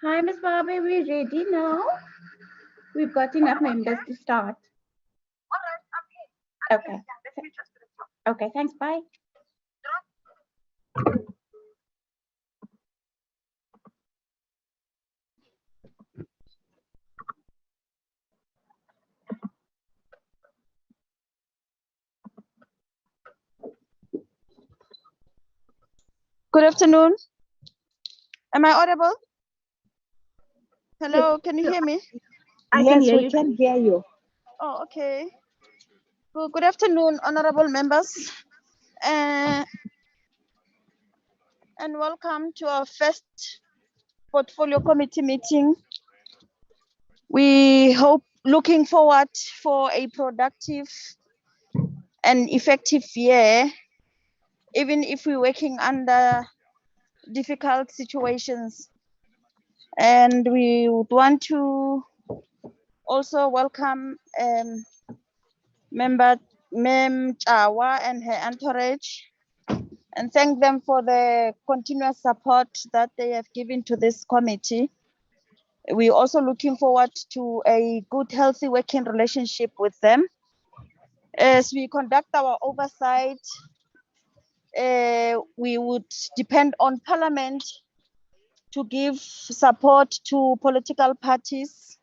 Hi, Ms. Barbie, we're ready now. We've got enough members to start. Okay. Okay, thanks. Bye. Good afternoon. Am I audible? Hello, can you hear me? Yes, we can hear you. Oh, okay. Well, good afternoon, honorable members, and welcome to our first portfolio committee meeting. We looking forward for a productive and effective year, even if we're working under difficult situations. And we would want to also welcome Member Mem Chawa and her entourage, and thank them for the continuous support that they have given to this committee. We're also looking forward to a good, healthy working relationship with them. As we conduct our oversight, we would depend on Parliament to give support to political parties,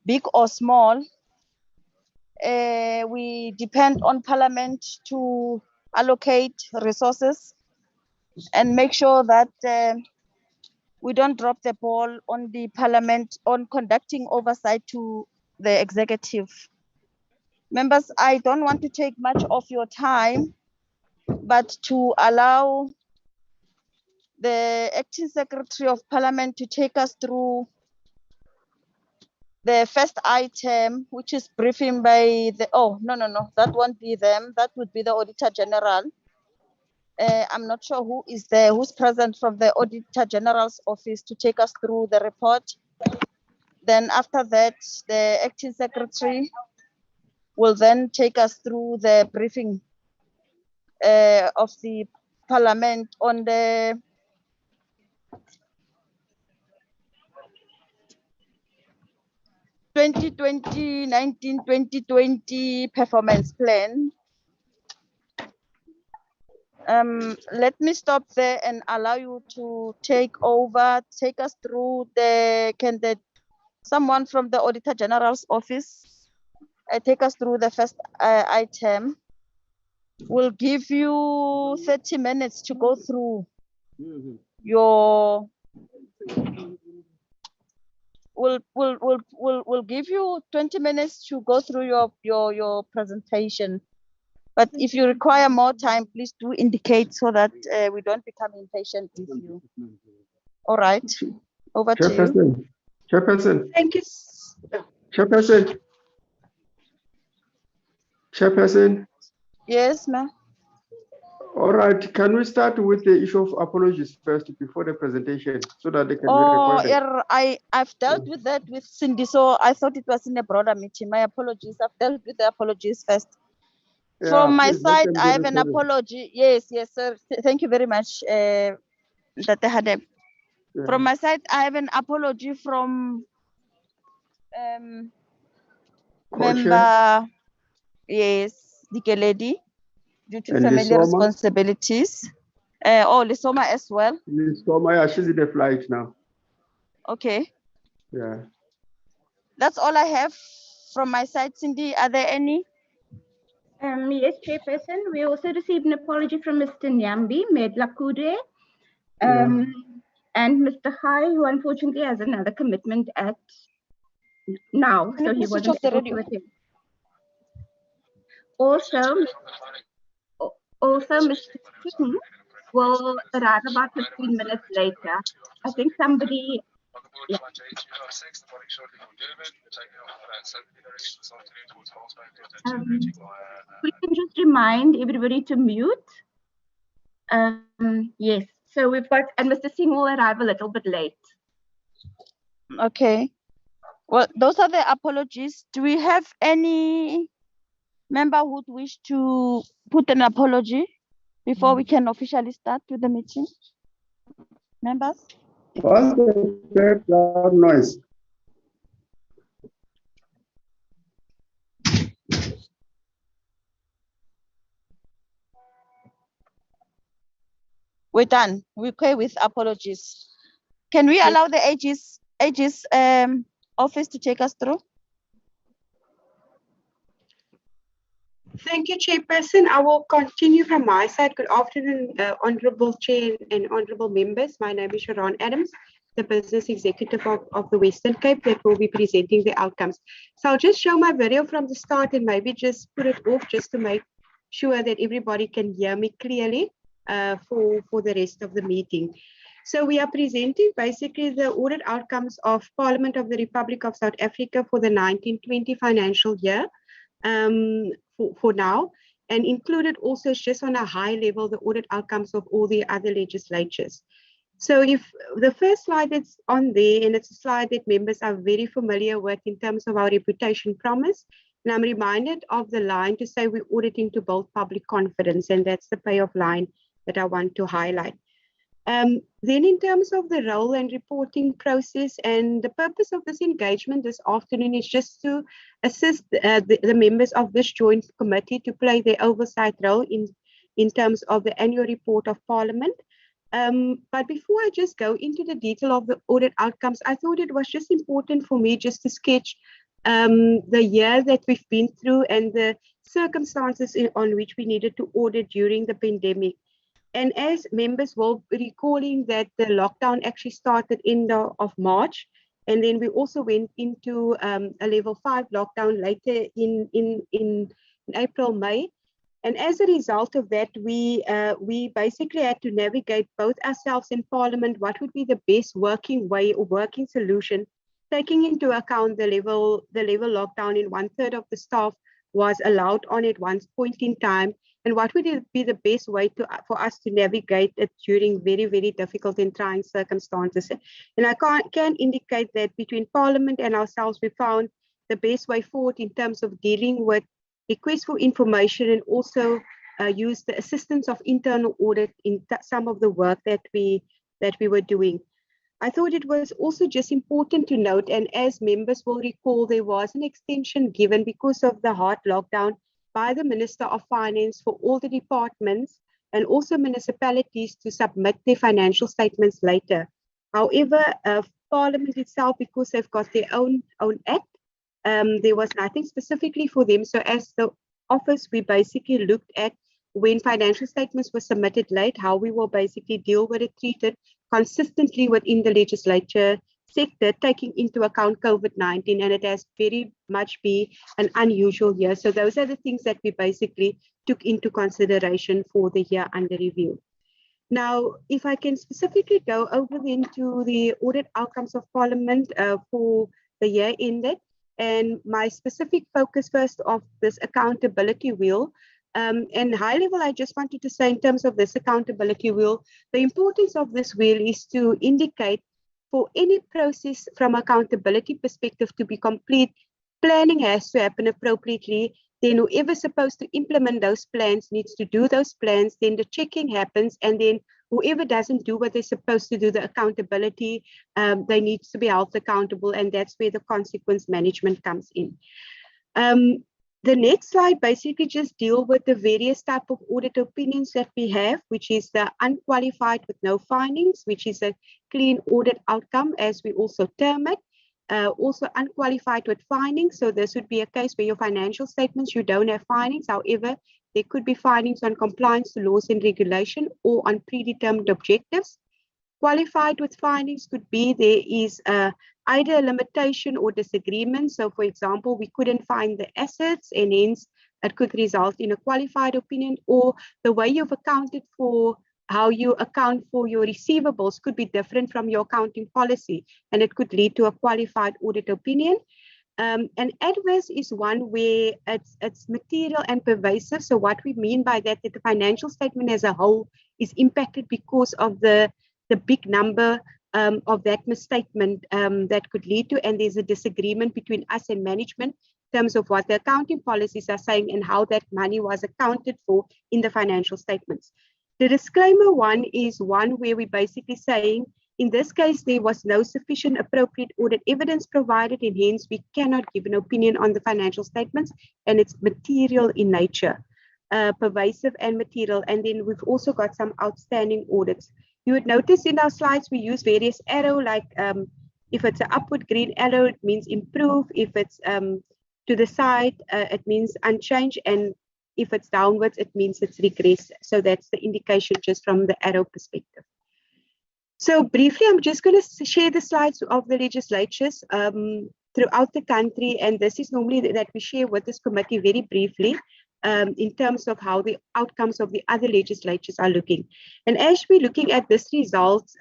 big or small. We depend on Parliament to allocate resources and make sure that we don't drop the ball on the Parliament on conducting oversight to the executive. Members, I don't want to take much of your time, but to allow the Acting Secretary of Parliament to take us through the first item, which is briefing by the, that won't be them. That would be the Auditor-General. I'm not sure who is there, who's present from the Auditor-General's office to take us through the report. Then after that, the Acting Secretary will then take us through the briefing of the Parliament on the (2020-19-2020) performance plan. Let me stop there and allow you to take us through someone from the Auditor General's office take us through the first item. We'll give you 30 minutes to go through your. We'll give you 20 minutes to go through your presentation. But if you require more time, please do indicate so that we don't become impatient with you. All right, over to you. Chairperson. Thank you. Chairperson. Yes, ma'am. All right, can we start with the issue of apologies first before the presentation so that they can be recorded? I've dealt with that with Cindy, so I thought it was in a broader meeting. My apologies. I've dealt with the apologies first. Yeah, from my side, I have an apology. Yes, sir. Thank you very much, Dr. Hadeb. Yeah. From my side, I have an apology from member, yes, Dikeledi, due to family responsibilities. Oh, Lisoma as well. Maya, she's in the flight now. Okay. Yeah. That's all I have from my side. Cindy, are there any? Yes, Chairperson. We also received an apology from Mr. Nyambi Medlakude, Yeah. and Mr. Hai, who unfortunately has another commitment at now, Can so you he please switch wasn't off the able radio? to attend. Also, Mr. Singh will arrive about 15 minutes later. I think somebody. Yeah. We can just remind everybody to mute. Yes, so we've got, and Mr. Singh will arrive a little bit late. Okay. Well, those are the apologies. Do we have any member who would wish to put an apology before we can officially start with the meeting? Members? What's the background noise? We're done. We're okay with apologies. Can we allow the Aegis office to take us through? Thank you, Chairperson. I will continue from my side. Good afternoon, Honourable Chair and Honourable Members. My name is Sharon Adams, the Business Executive of the Western Cape that will be presenting the outcomes. So I'll just show my video from the start and maybe just put it off just to make sure that everybody can hear me clearly for the rest of the meeting. So we are presenting basically the audit outcomes of Parliament of the Republic of South Africa for the 1920 financial year. For now, and included also is just on a high level the audit outcomes of all the other legislatures. So if the first slide that's on there, and it's a slide that members are very familiar with in terms of our reputation promise, and I'm reminded of the line to say we're auditing to build public confidence, and that's the payoff line that I want to highlight. Then in terms of the role and reporting process, and the purpose of this engagement this afternoon is just to assist the members of this joint committee to play their oversight role in terms of the annual report of Parliament. But before I just go into the detail of the audit outcomes, I thought it was just important for me just to sketch the year that we've been through and the circumstances on which we needed to audit during the pandemic. And as members will be recalling that the lockdown actually started end of March, and then we also went into a level 5 lockdown later in April, May. And as a result of that, we basically had to navigate both ourselves in Parliament, what would be the best working way or working solution, taking into account the level lockdown in 1/3 of the staff was allowed on at one point in time, and what would be the best way for us to navigate it during very, very difficult and trying circumstances. And I can indicate that between Parliament and ourselves, we found the best way forward in terms of dealing with requests for information and also use the assistance of internal audit in some of the work that we were doing. I thought it was also just important to note, and as members will recall, there was an extension given because of the hard lockdown by the Minister of Finance for all the departments and also municipalities to submit their financial statements later. However, Parliament itself, because they've got their own act, there was nothing specifically for them. So as the office, we basically looked at when financial statements were submitted late, how we will basically deal with it, treat it consistently within the legislature sector, taking into account COVID-19, and it has very much been an unusual year. So those are the things that we basically took into consideration for the year under review. Now, if I can specifically go over into the audit outcomes of Parliament for the year ended, and my specific focus first of this accountability wheel. And high level, I just wanted to say in terms of this accountability wheel, the importance of this wheel is to indicate for any process from accountability perspective to be complete, planning has to happen appropriately. Then whoever's supposed to implement those plans needs to do those plans. Then the checking happens, and then whoever doesn't do what they're supposed to do, the accountability, they need to be held accountable, and that's where the consequence management comes in. The next slide basically just deal with the various type of audit opinions that we have, which is the unqualified with no findings, which is a clean audit outcome, as we also term it. Also unqualified with findings. So this would be a case where your financial statements, you don't have findings. However, there could be findings on compliance to laws and regulation or on predetermined objectives. Qualified with findings could be there is either a limitation or disagreement. So for example, we couldn't find the assets and hence it could result in a qualified opinion, or the way you've accounted for how you account for your receivables could be different from your accounting policy, and it could lead to a qualified audit opinion. And adverse is one where it's material and pervasive. So what we mean by that, that the financial statement as a whole is impacted because of the big number of that misstatement that could lead to, and there's a disagreement between us and management in terms of what the accounting policies are saying and how that money was accounted for in the financial statements. The disclaimer one is one where we're basically saying, in this case, there was no sufficient appropriate audit evidence provided, and hence we cannot give an opinion on the financial statements, and it's material in nature, pervasive and material. And then we've also got some outstanding audits. You would notice in our slides, we use various arrow, like if it's an upward green arrow, it means improve. If it's to the side, it means unchanged. And if it's downwards, it means it's regress. So that's the indication just from the arrow perspective. So briefly, I'm just going to share the slides of the legislatures throughout the country. And this is normally that we share with this committee very briefly. In terms of how the outcomes of the other legislatures are looking. And as we're looking at this results,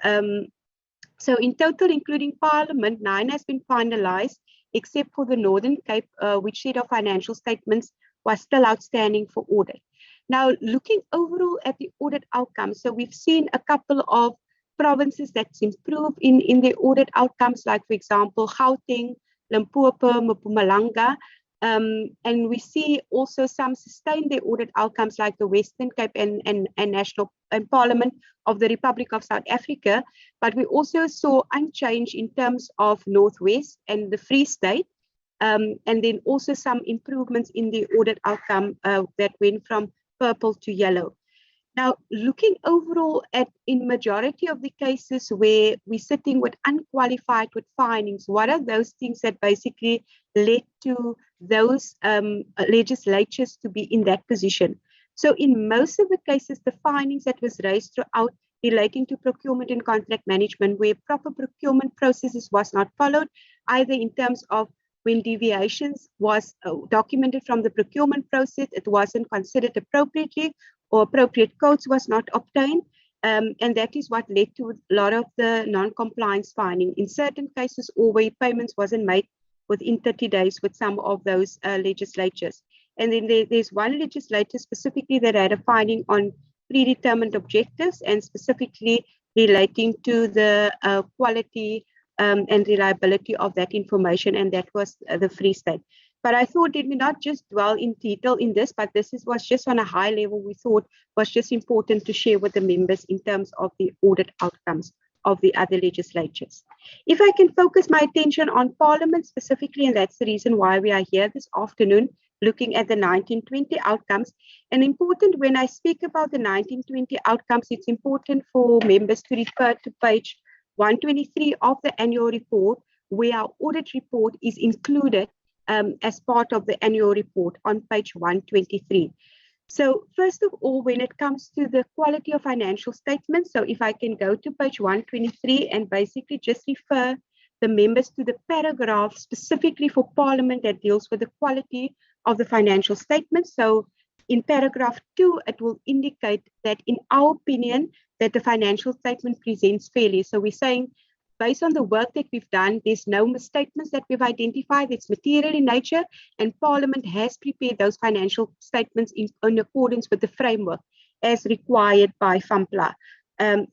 so in total, including Parliament, 9 has been finalized, except for the Northern Cape, which set of financial statements was still outstanding for audit. Now, looking overall at the audit outcomes, so we've seen a couple of provinces that's improved in the audit outcomes, like, for example, Gauteng, Limpopo, Mpumalanga. And we see also some sustain their audit outcomes like the Western Cape and National and Parliament of the Republic of South Africa. But we also saw unchanged in terms of Northwest and the Free State. And then also some improvements in the audit outcome that went from purple to yellow. Now, looking overall at in majority of the cases where we're sitting with unqualified with findings, what are those things that basically led to those legislatures to be in that position? So in most of the cases, the findings that was raised throughout relating to procurement and contract management, where proper procurement processes was not followed, either in terms of when deviations was documented from the procurement process, it wasn't considered appropriately, or appropriate codes was not obtained. And that is what led to a lot of the non-compliance finding. In certain cases, or where payments wasn't made within 30 days with some of those legislatures. And then there's one legislature specifically that had a finding on predetermined objectives and specifically relating to the quality and reliability of that information, and that was the Free State. But I thought it may not just dwell in detail in this, but this was just on a high level we thought was just important to share with the members in terms of the audit outcomes of the other legislatures. If I can focus my attention on Parliament specifically, and that's the reason why we are here this afternoon, looking at the 1920 outcomes. And important when I speak about the 1920 outcomes, it's important for members to refer to page 123 of the annual report, where our audit report is included as part of the annual report on page 123. So first of all, when it comes to the quality of financial statements, so if I can go to page 123 and basically just refer the members to the paragraph specifically for Parliament that deals with the quality of the financial statements. So in paragraph 2, it will indicate that in our opinion, that the financial statement presents fairly. So we're saying, based on the work that we've done, there's no misstatements that we've identified. It's material in nature, and Parliament has prepared those financial statements in accordance with the framework as required by FAMPLA.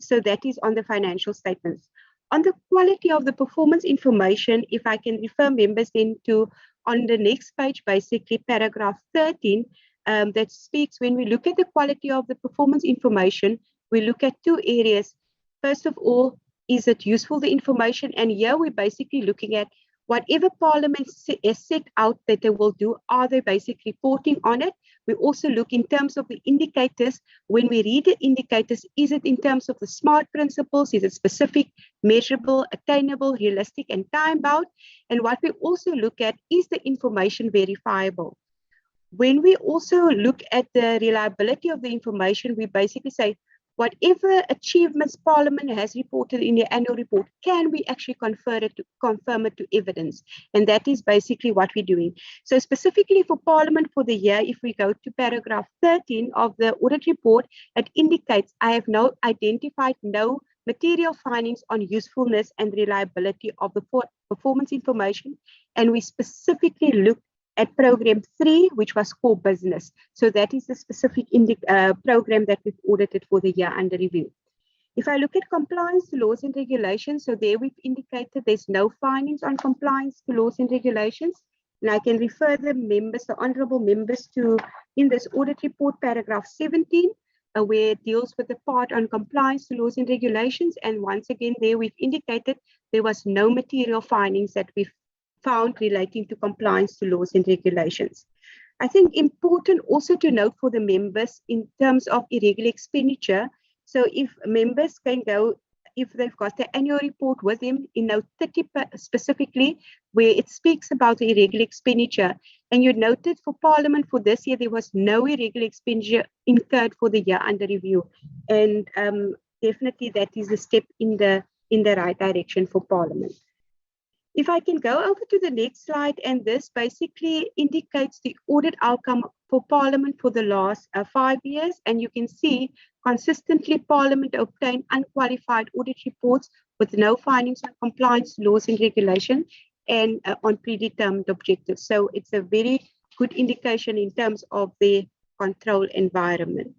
So that is on the financial statements. On the quality of the performance information, if I can refer members then to on the next page, basically paragraph 13, that speaks when we look at the quality of the performance information, we look at 2 areas. First of all, is it useful, the information? And here we're basically looking at Whatever Parliament has set out that they will do, are they basically reporting on it? We also look in terms of the indicators. When we read the indicators, is it in terms of the SMART principles? Is it specific, measurable, attainable, realistic, and time-bound? And what we also look at is the information verifiable. When we also look at the reliability of the information, we basically say, whatever achievements Parliament has reported in the annual report, can we actually confirm it to evidence? And that is basically what we're doing. So specifically for Parliament for the year, if we go to paragraph 13 of the audit report, it indicates I have identified no material findings on usefulness and reliability of the performance information. And we specifically looked at program 3, which was core business. So that is the specific program that we've audited for the year under review. If I look at compliance to laws and regulations, so there we've indicated there's no findings on compliance to laws and regulations. And I can refer the members, the honorable members, to in this audit report, paragraph 17, where it deals with the part on compliance to laws and regulations. And once again, there we've indicated there was no material findings that we've found relating to compliance to laws and regulations. I think important also to note for the members in terms of irregular expenditure. So if members can go, if they've got the annual report with them in note 30 specifically, where it speaks about the irregular expenditure, and you noted for Parliament for this year, there was no irregular expenditure incurred for the year under review. And definitely that is a step in the right direction for Parliament. If I can go over to the next slide, and this basically indicates the audit outcome for Parliament for the last 5 years. And you can see consistently Parliament obtained unqualified audit reports with no findings on compliance, laws and regulation, and on predetermined objectives. So it's a very good indication in terms of the control environment.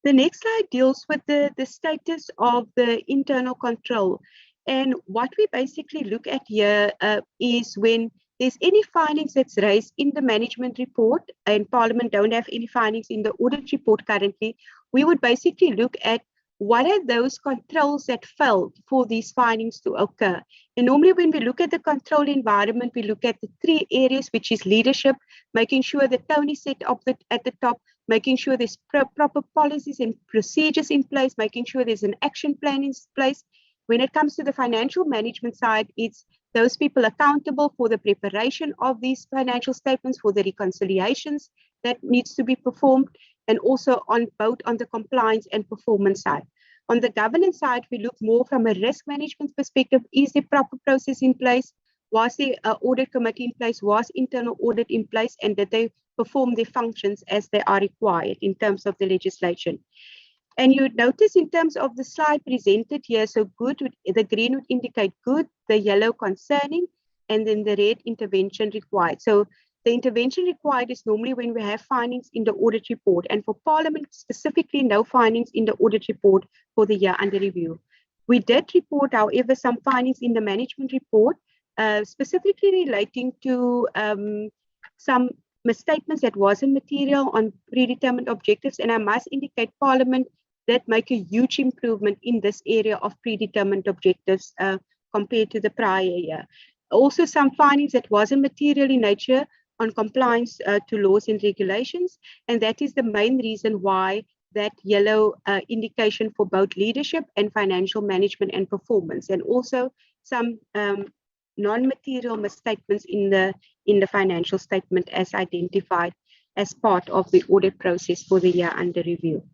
The next slide deals with the status of the internal control. And what we basically look at here is when there's any findings that's raised in the management report, and Parliament don't have any findings in the audit report currently, we would basically look at what are those controls that failed for these findings to occur. And normally when we look at the control environment, we look at the 3 areas, which is leadership, making sure the tone is set up at the top, making sure there's proper policies and procedures in place, making sure there's an action plan in place. When it comes to the financial management side, it's those people accountable for the preparation of these financial statements, for the reconciliations that needs to be performed, and also on both on the compliance and performance side. On the governance side, we look more from a risk management perspective. Is the proper process in place? Was the audit committee in place? Was internal audit in place? And did they perform their functions as they are required in terms of the legislation? And you notice in terms of the slide presented here, so good, the green would indicate good, the yellow concerning, and then the red intervention required. So the intervention required is normally when we have findings in the audit report. And for Parliament specifically, no findings in the audit report for the year under review. We did report, however, some findings in the management report, specifically relating to some misstatements that wasn't material on predetermined objectives. And I must indicate Parliament did make a huge improvement in this area of predetermined objectives compared to the prior year. Also, some findings that wasn't material in nature on compliance to laws and regulations. And that is the main reason why that yellow indication for both leadership and financial management and performance, and also some non-material misstatements in the financial statement as identified as part of the audit process for the year under review.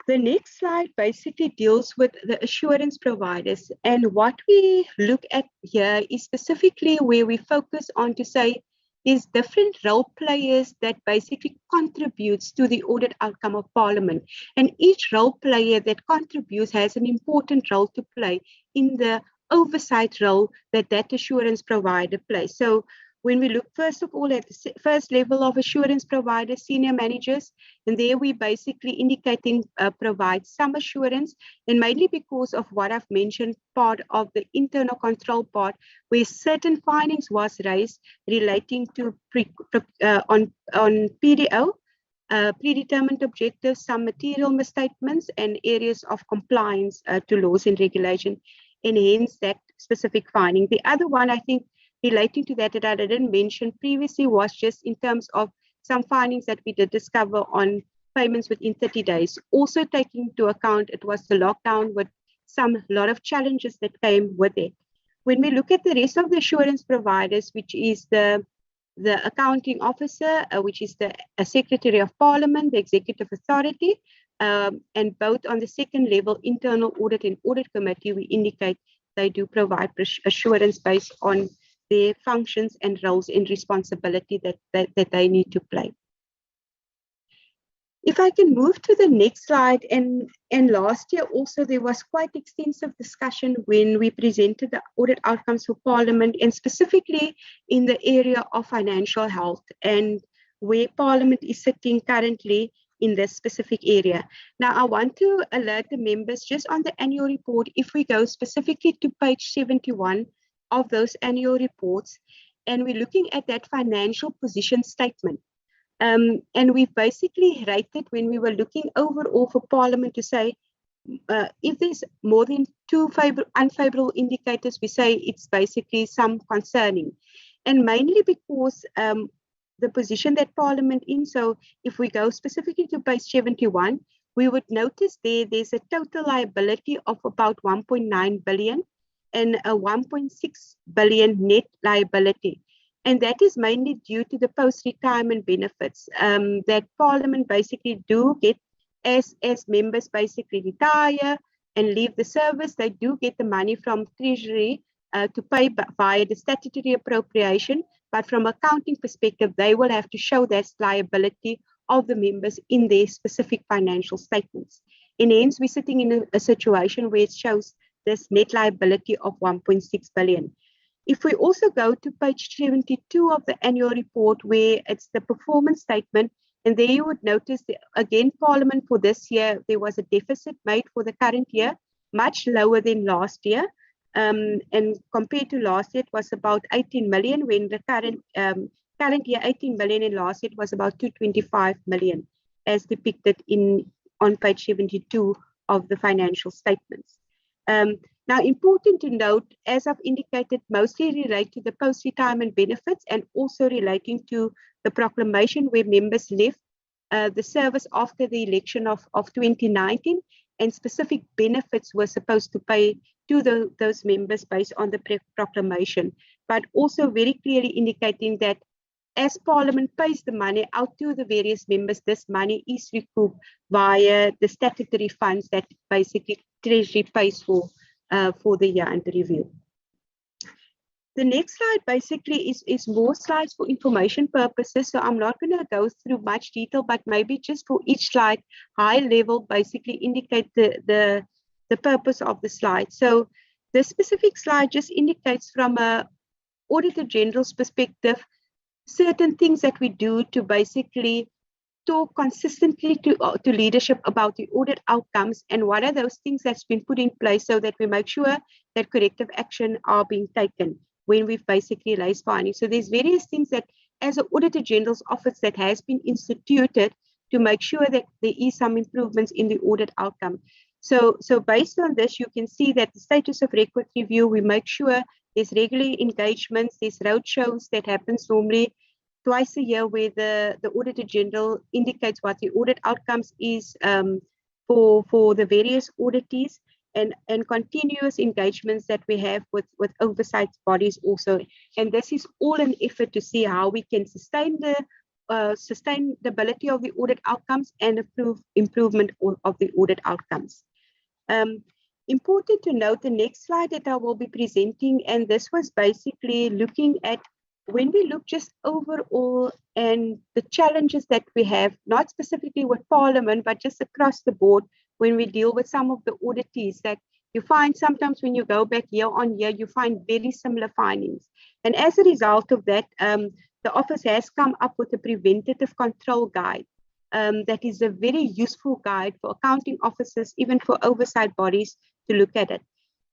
The next slide basically deals with the assurance providers. And what we look at here is specifically where we focus on to say there's different role players that basically contributes to the audit outcome of Parliament. And each role player that contributes has an important role to play in the oversight role that assurance provider plays. So when we look first of all at the first level of assurance providers, senior managers, and there we basically indicating provide some assurance, and mainly because of what I've mentioned, part of the internal control part, where certain findings was raised relating to on PDO, predetermined objectives, some material misstatements, and areas of compliance to laws and regulation. And hence that specific finding. The other one, I think, relating to that I didn't mention previously was just in terms of some findings that we did discover on payments within 30 days. Also taking into account it was the lockdown with a lot of challenges that came with it. When we look at the rest of the assurance providers, which is the accounting officer, which is the Secretary of Parliament, the Executive Authority, and both on the second level, internal audit and audit committee, we indicate they do provide assurance based on their functions and roles and responsibility that they need to play. If I can move to the next slide, and last year also there was quite extensive discussion when we presented the audit outcomes for Parliament, and specifically in the area of financial health and where Parliament is sitting currently in this specific area. Now, I want to alert the members just on the annual report, if we go specifically to page 71 of those annual reports, and we're looking at that financial position statement. And we've basically rated when we were looking overall for Parliament to say, if there's more than two unfavorable indicators, we say it's basically some concerning. And mainly because the position that Parliament in, so if we go specifically to page 71, we would notice there's a total liability of about 1.9 billion and a 1.6 billion net liability. And that is mainly due to the post-retirement benefits that Parliament basically do get as members basically retire and leave the service. They do get the money from Treasury to pay via the statutory appropriation. But from accounting perspective, they will have to show that liability of the members in their specific financial statements. And hence, we're sitting in a situation where it shows this net liability of 1.6 billion. If we also go to page 72 of the annual report, where it's the performance statement, and there you would notice that, again, Parliament for this year, there was a deficit made for the current year, much lower than last year. And compared to last year, it was about 18 million, when the current year, 18 million, and last year it was about 225 million, as depicted on page 72 of the financial statements. Now, important to note, as I've indicated, mostly relate to the post-retirement benefits and also relating to the proclamation where members left the service after the election of 2019, and specific benefits were supposed to pay to those members based on the proclamation, but also very clearly indicating that as Parliament pays the money out to the various members, this money is recouped via the statutory funds that basically Treasury pays for the year under review. The next slide basically is more slides for information purposes, so I'm not going to go through much detail, but maybe just for each slide, high level, basically indicate the purpose of the slide. So the specific slide just indicates from a Auditor-General's perspective, certain things that we do to basically talk consistently to leadership about the audit outcomes and what are those things that's been put in place so that we make sure that corrective action are being taken when we've basically raised findings. So there's various things that as an Auditor-General's office that has been instituted to make sure that there is some improvements in the audit outcome. So based on this, you can see that the status of record review, we make sure there's regular engagements, there's roadshows that happens normally twice a year where the Auditor-General indicates what the audit outcomes is for the various auditees, and continuous engagements that we have with oversight bodies also. And this is all an effort to see how we can sustain the sustainability of the audit outcomes and improvement of the audit outcomes. Important to note the next slide that I will be presenting, and this was basically looking at when we look just overall and the challenges that we have, not specifically with Parliament, but just across the board when we deal with some of the auditees, that you find sometimes when you go back year on year, you find very similar findings. And as a result of that, the office has come up with a preventative control guide that is a very useful guide for accounting officers, even for oversight bodies to look at it.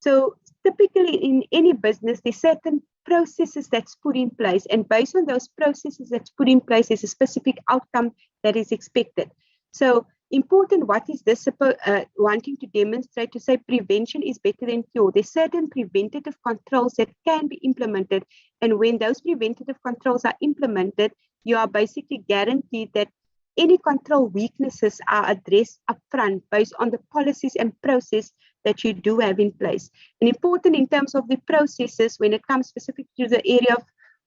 So typically in any business, there's certain processes that's put in place, and based on those processes that's put in place, there's a specific outcome that is expected. So Important, what is this wanting to demonstrate? To say prevention is better than cure. There's certain preventative controls that can be implemented. And when those preventative controls are implemented, you are basically guaranteed that any control weaknesses are addressed upfront based on the policies and process that you do have in place. And important in terms of the processes, when it comes specifically to the area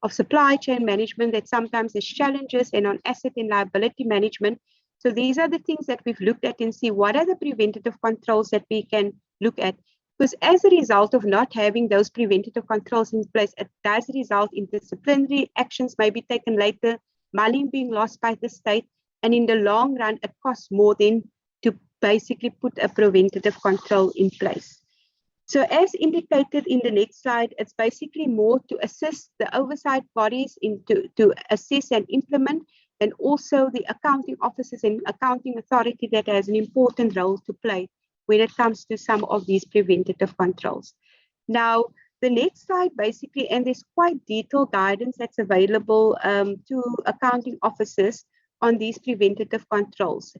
of supply chain management, that sometimes there's challenges, and on asset and liability management. So these are the things that we've looked at and see what are the preventative controls that we can look at. Because as a result of not having those preventative controls in place, it does result in disciplinary actions may be taken later, money being lost by the state, and in the long run, it costs more than to basically put a preventative control in place. So as indicated in the next slide, it's basically more to assist the oversight bodies to assess and implement, and also the accounting officers and accounting authority that has an important role to play when it comes to some of these preventative controls. Now, the next slide basically, and there's quite detailed guidance that's available to accounting officers on these preventative controls.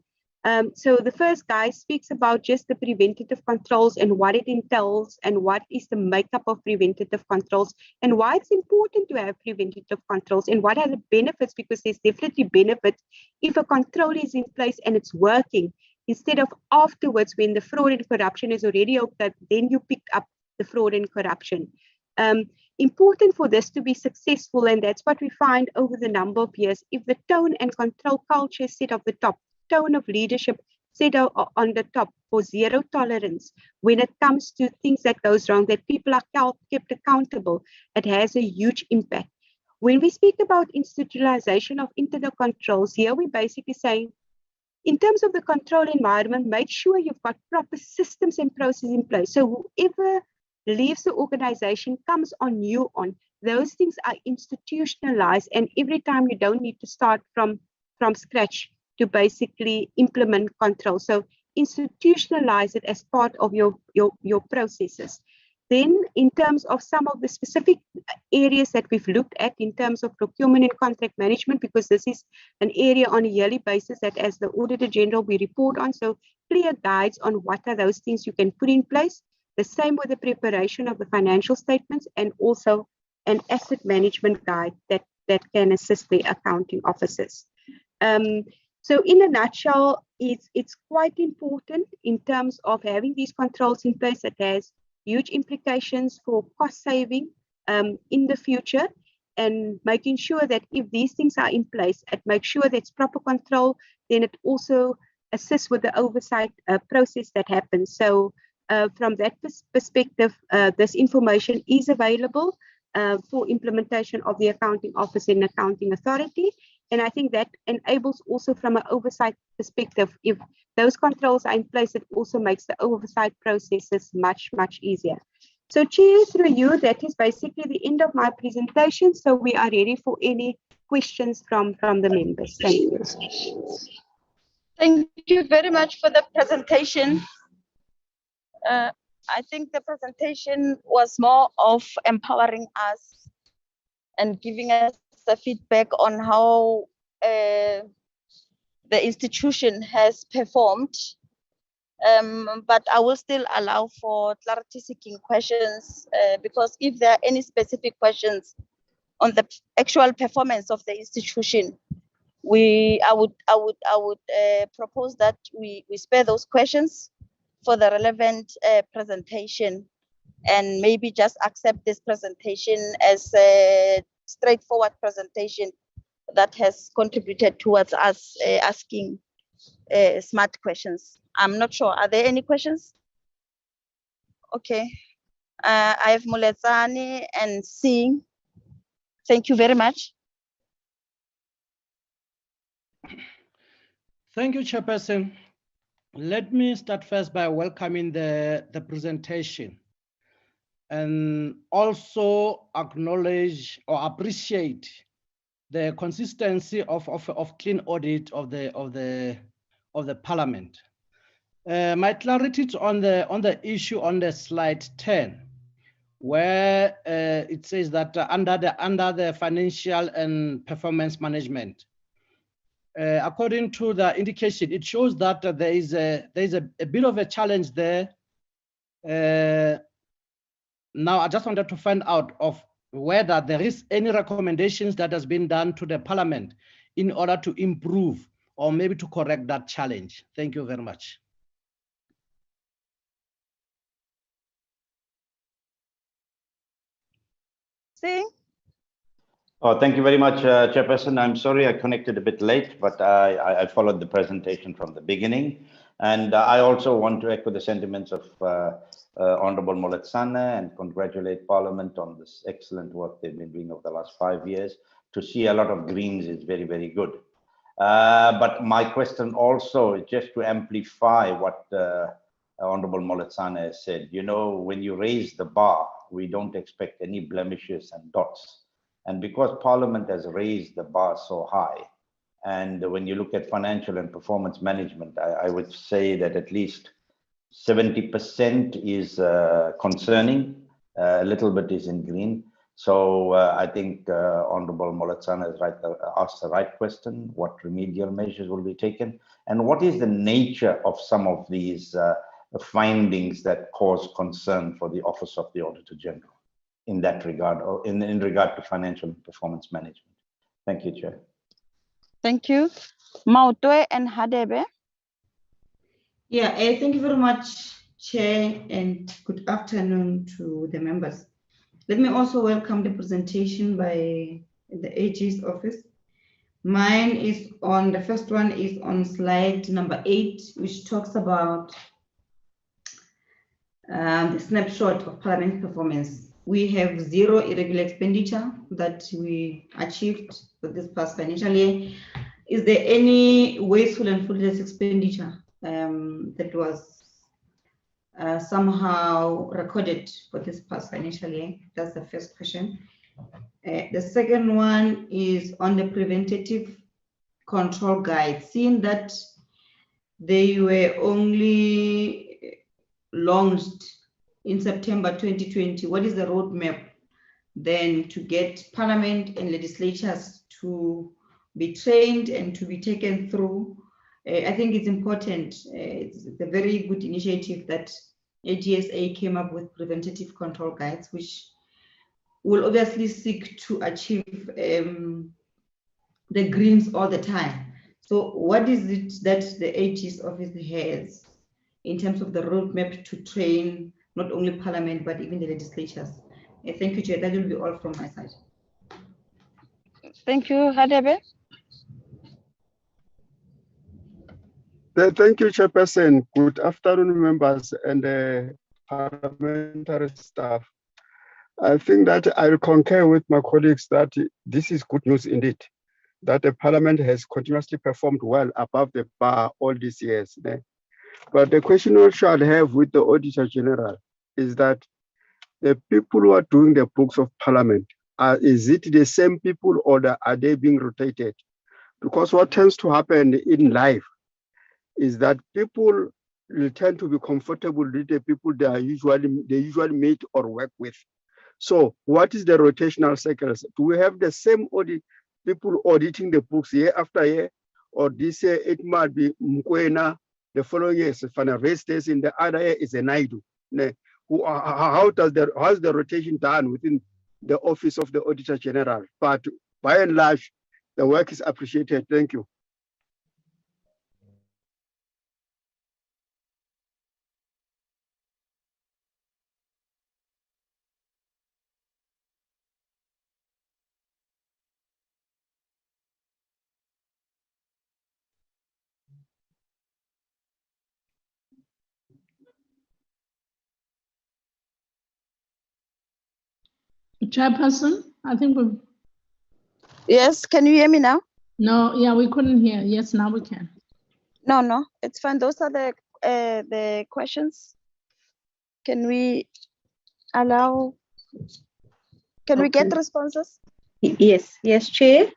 So the first guide speaks about just the preventative controls and what it entails and what is the makeup of preventative controls and why it's important to have preventative controls and what are the benefits, because there's definitely benefits if a control is in place and it's working, instead of afterwards when the fraud and corruption is already occurred, then you picked up the fraud and corruption. Important for this to be successful, and that's what we find over the number of years, if the tone and control culture is set at the top, tone of leadership set on the top for zero tolerance when it comes to things that goes wrong, that people are kept accountable, it has a huge impact. When we speak about institutionalization of internal controls, here we're basically saying, in terms of the control environment, make sure you've got proper systems and processes in place. So whoever leaves the organization comes on new on. Those things are institutionalized, and every time you don't need to start from scratch to basically implement control. So institutionalize it as part of your processes. Then in terms of some of the specific areas that we've looked at in terms of procurement and contract management, because this is an area on a yearly basis that as the Auditor-General we report on, so clear guides on what are those things you can put in place. The same with the preparation of the financial statements, and also an asset management guide that can assist the accounting officers. So in a nutshell, it's quite important in terms of having these controls in place that has huge implications for cost saving in the future, and making sure that if these things are in place, it makes sure that's proper control, then it also assists with the oversight process that happens. So from that perspective, this information is available for implementation of the accounting office and accounting authority. And I think that enables also from an oversight perspective, if those controls are in place, it also makes the oversight processes much, much easier. So Chair, through you, that is basically the end of my presentation. So we are ready for any questions from the members. Thank you. Thank you very much for the presentation. I think the presentation was more of empowering us and giving us the feedback on how the institution has performed. But I will still allow for clarity-seeking questions because if there are any specific questions on the actual performance of the institution, I would propose that we spare those questions for the relevant presentation, and maybe just accept this presentation as a straightforward presentation that has contributed towards us asking smart questions. I'm not sure. Are there any questions? Okay. I have Muletsani and Singh. Thank you very much. Thank you, Chairperson. Let me start first by welcoming the presentation and also acknowledge or appreciate the consistency of clean audit of the Parliament. My clarity is on the issue on the slide 10, where it says that under the financial and performance management, according to the indication, it shows that there is a bit of a challenge there. Now, I just wanted to find out of whether there is any recommendations that has been done to the Parliament in order to improve or maybe to correct that challenge. Thank you very much. See? Oh, thank you very much, Chairperson. I'm sorry I connected a bit late, but I followed the presentation from the beginning. And I also want to echo the sentiments of Honorable Moletsane and congratulate Parliament on this excellent work they've been doing over the last 5 years. To see a lot of greens is very, very good. But my question also, just to amplify what Honorable Moletsane has said, you know, when you raise the bar, we don't expect any blemishes and dots. And because Parliament has raised the bar so high, and when you look at financial and performance management, I would say that at least 70% is concerning, a little bit is in green. So I think Honorable Moletsane has asked the right question: what remedial measures will be taken, and what is the nature of some of these findings that cause concern for the Office of the Auditor-General in that regard, or in regard to financial and performance management? Thank you, Chair. Thank you. Mautwe and Hadebe. Yeah, thank you very much, Chair, and good afternoon to the members. Let me also welcome the presentation by the AG's office. Mine is on, the first one is on slide number 8, which talks about the snapshot of Parliament performance. We have 0 irregular expenditure that we achieved for this past financial year. Is there any wasteful and fruitless expenditure that was somehow recorded for this past financial year? That's the first question. The second one is on the preventative control guide. Seeing that they were only launched in September 2020, what is the roadmap then to get Parliament and legislatures to be trained and to be taken through? I think it's important. It's a very good initiative that AGSA came up with preventative control guides, which will obviously seek to achieve the greens all the time. So what is it that the AG's office has in terms of the roadmap to train not only Parliament, but even the legislatures? Thank you, Chair. That will be all from my side. Thank you, Hadebe. Thank you, Chairperson. Good afternoon, members and parliamentary staff. I think that I will concur with my colleagues that this is good news indeed, that the Parliament has continuously performed well above the bar all these years. But the question which I have with the Auditor-General is that the people who are doing the books of Parliament, is it the same people or are they being rotated? Because what tends to happen in life is that people will tend to be comfortable with the people they usually meet or work with. So what is the rotational cycles? Do we have the same people auditing the books year after year? Or this year it might be Mkwena, the following year is Fanarese Days, in the other year is a Naidu. How's the rotation done within the Office of the Auditor-General? But by and large, the work is appreciated. Thank you. Chairperson, I think we. Yes, can you hear me now? No, yeah, we couldn't hear. Yes, now we can. No, it's fine. Those are the questions. Can we allow? Can we get responses? Yes, Chair.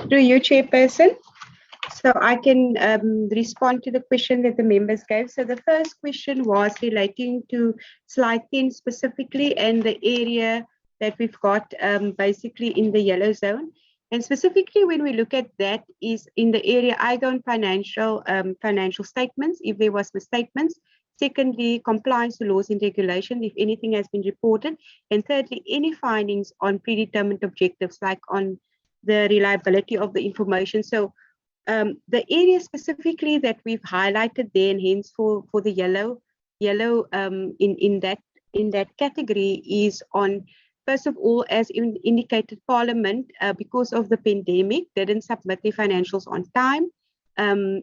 Through you, Chairperson. So I can respond to the question that the members gave. So the first question was relating to slide 10 specifically, and the area that we've got basically in the yellow zone. And specifically when we look at that is in the area either on financial statements, if there was misstatements. Secondly, compliance to laws and regulations, if anything has been reported. And thirdly, any findings on predetermined objectives, like on the reliability of the information. So the area specifically that we've highlighted there, and hence for the yellow in that category is on, first of all, as indicated, Parliament, because of the pandemic, didn't submit their financials on time.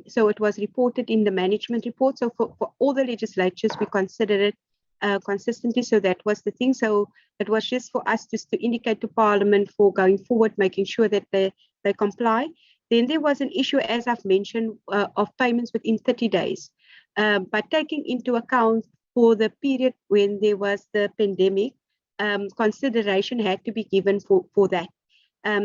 So it was reported in the management report. So for all the legislatures, we considered it consistently. So that was the thing. So it was just for us just to indicate to Parliament for going forward, making sure that they comply. Then there was an issue, as I've mentioned, of payments within 30 days. But taking into account for the period when there was the pandemic, consideration had to be given for that.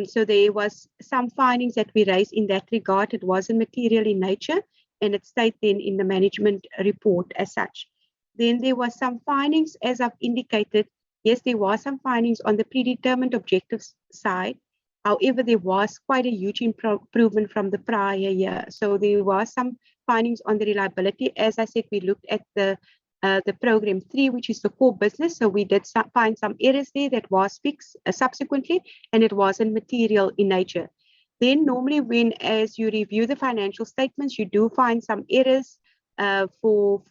So there was some findings that we raised in that regard. It wasn't material in nature, and it stayed then in the management report as such. Then there was some findings, as I've indicated. Yes, there were some findings on the predetermined objectives side. However, there was quite a huge improvement from the prior year. So there were some findings on the reliability. As I said, we looked at the program 3, which is the core business. So we did find some errors there that was fixed subsequently, and it wasn't material in nature. Then normally as you review the financial statements, you do find some errors for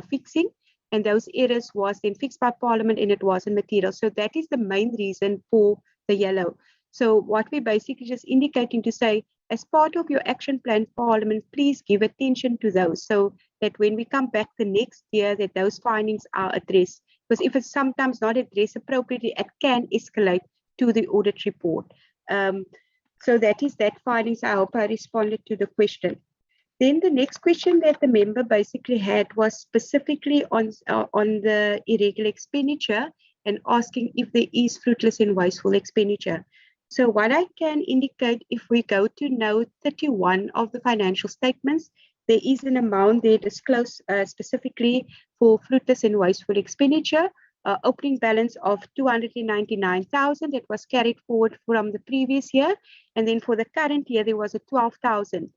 fixing, and those errors was then fixed by Parliament, and it wasn't material. So that is the main reason for the yellow. So what we're basically just indicating to say, as part of your action plan, Parliament, please give attention to those, so that when we come back the next year, that those findings are addressed. Because if it's sometimes not addressed appropriately, it can escalate to the audit report. So that is that findings. I hope I responded to the question. Then the next question that the member basically had was specifically on the irregular expenditure, and asking if there is fruitless and wasteful expenditure. So what I can indicate, if we go to note 31 of the financial statements, there is an amount there disclosed specifically for fruitless and wasteful expenditure, opening balance of 299,000 that was carried forward from the previous year. And then for the current year, there was a 12,000.